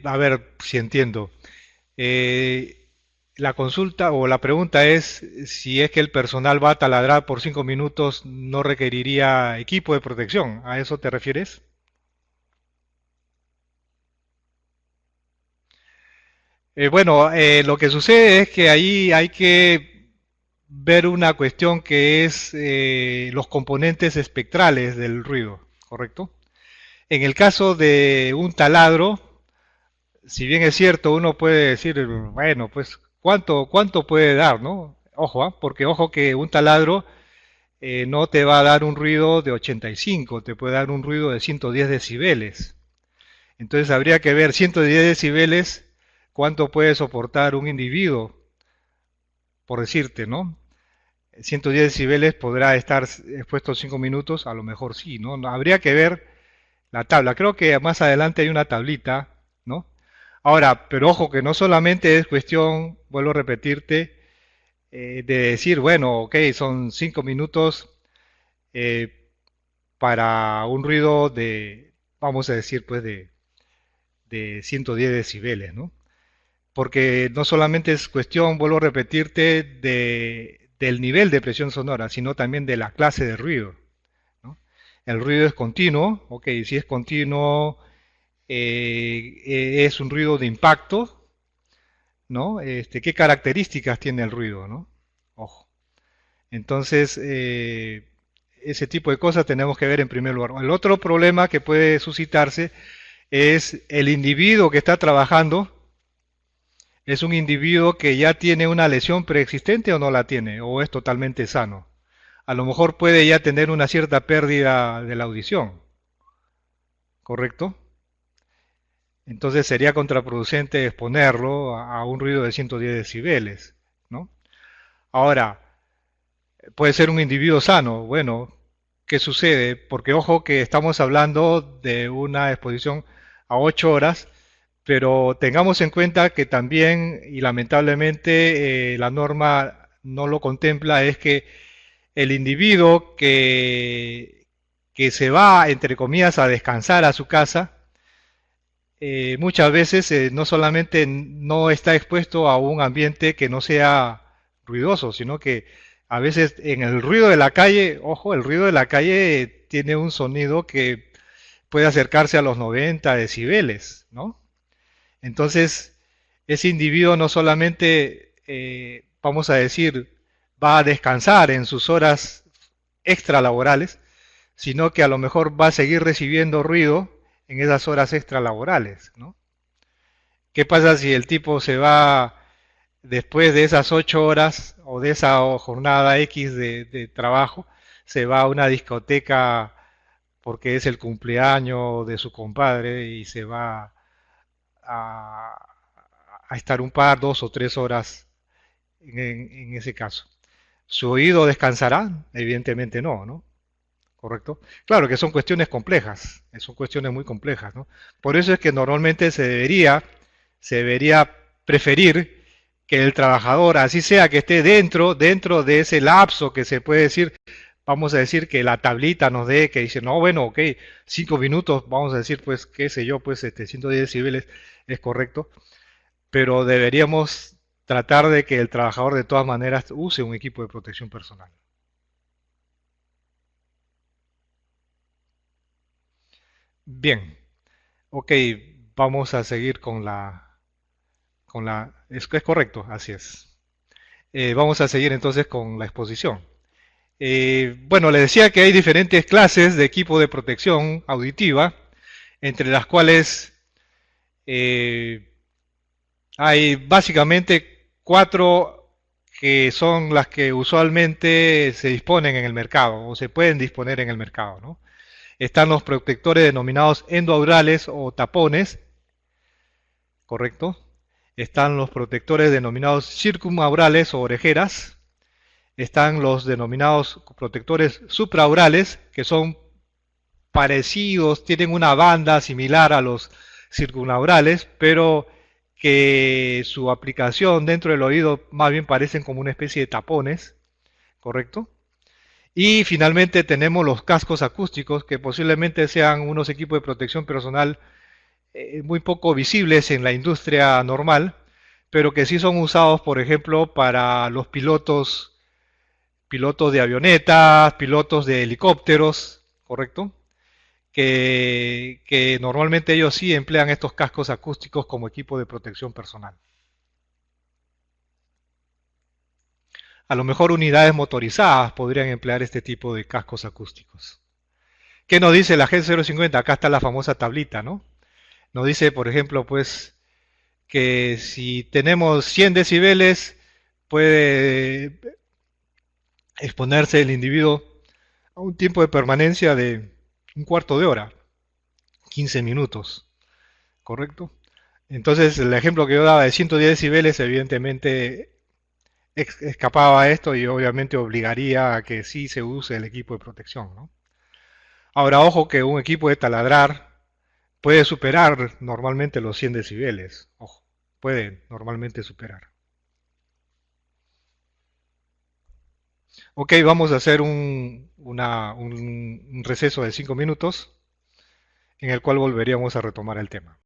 A ver si entiendo. Eh, la consulta o la pregunta es si es que el personal va a taladrar por 5 minutos, no requeriría equipo de protección. ¿A eso te refieres? Bueno, lo que sucede es que ahí hay que ver una cuestión que es los componentes espectrales del ruido, ¿correcto? En el caso de un taladro, si bien es cierto, uno puede decir, bueno, pues, ¿cuánto puede dar, no? Ojo, porque ojo que un taladro no te va a dar un ruido de 85, te puede dar un ruido de 110 decibeles. Entonces habría que ver 110 decibeles, cuánto puede soportar un individuo, por decirte, ¿no? 110 decibeles podrá estar expuesto 5 minutos, a lo mejor sí, ¿no? Habría que ver la tabla. Creo que más adelante hay una tablita, ¿no? Ahora, pero ojo que no solamente es cuestión, vuelvo a repetirte, de decir, bueno, ok, son 5 minutos eh, para un ruido de, vamos a decir, pues de 110 decibeles, ¿no? Porque no solamente es cuestión, vuelvo a repetirte, del nivel de presión sonora, sino también de la clase de ruido, ¿no? El ruido es continuo, ok, si es continuo, es un ruido de impacto, ¿no? ¿Qué características tiene el ruido, ¿no? Ojo. Entonces, ese tipo de cosas tenemos que ver en primer lugar. El otro problema que puede suscitarse es el individuo que está trabajando, es un individuo que ya tiene una lesión preexistente o no la tiene, o es totalmente sano. A lo mejor puede ya tener una cierta pérdida de la audición, ¿correcto? Entonces sería contraproducente exponerlo a un ruido de 110 decibeles, ¿no? Ahora, puede ser un individuo sano. Bueno, ¿qué sucede? Porque ojo que estamos hablando de una exposición a 8 horas, pero tengamos en cuenta que también, y lamentablemente la norma no lo contempla, es que el individuo que se va, entre comillas, a descansar a su casa, muchas veces no solamente no está expuesto a un ambiente que no sea ruidoso, sino que a veces en el ruido de la calle, ojo, el ruido de la calle tiene un sonido que puede acercarse a los 90 decibeles, ¿no? Entonces, ese individuo no solamente, vamos a decir, va a descansar en sus horas extralaborales, sino que a lo mejor va a seguir recibiendo ruido en esas horas extralaborales, ¿no? ¿Qué pasa si el tipo se va después de esas 8 horas o de esa jornada X de trabajo, se va a una discoteca porque es el cumpleaños de su compadre y se va a, a estar un par, 2 o 3 horas en ese caso? ¿Su oído descansará? Evidentemente no, ¿no? ¿Correcto? Claro que son cuestiones complejas, son cuestiones muy complejas, ¿no? Por eso es que normalmente se debería preferir que el trabajador, así sea que esté dentro de ese lapso que se puede decir, vamos a decir que la tablita nos dé, que dice, no, bueno, ok, 5 minutos, vamos a decir, pues, qué sé yo, pues, 110 decibeles es correcto, pero deberíamos tratar de que el trabajador de todas maneras use un equipo de protección personal. Bien, ok, vamos a seguir es correcto, así es. Vamos a seguir entonces con la exposición. Bueno, le decía que hay diferentes clases de equipo de protección auditiva, entre las cuales eh, hay básicamente cuatro que son las que usualmente se disponen en el mercado o se pueden disponer en el mercado, ¿no? Están los protectores denominados endoaurales o tapones, ¿correcto? Están los protectores denominados circumaurales o orejeras. Están los denominados protectores supraaurales, que son parecidos, tienen una banda similar a los circunaurales, pero que su aplicación dentro del oído más bien parecen como una especie de tapones, ¿correcto? Y finalmente tenemos los cascos acústicos, que posiblemente sean unos equipos de protección personal muy poco visibles en la industria normal, pero que sí son usados, por ejemplo, para los pilotos de avionetas, pilotos de helicópteros, ¿correcto? Que normalmente ellos sí emplean estos cascos acústicos como equipo de protección personal. A lo mejor unidades motorizadas podrían emplear este tipo de cascos acústicos. ¿Qué nos dice la G050? Acá está la famosa tablita, ¿no? Nos dice, por ejemplo, pues que si tenemos 100 decibeles puede exponerse el individuo a un tiempo de permanencia de un cuarto de hora, 15 minutos, ¿correcto? Entonces el ejemplo que yo daba de 110 decibeles evidentemente escapaba a esto y obviamente obligaría a que sí se use el equipo de protección, ¿no? Ahora, ojo que un equipo de taladrar puede superar normalmente los 100 decibeles, ojo, puede normalmente superar. Ok, vamos a hacer un receso de 5 minutos en el cual volveríamos a retomar el tema.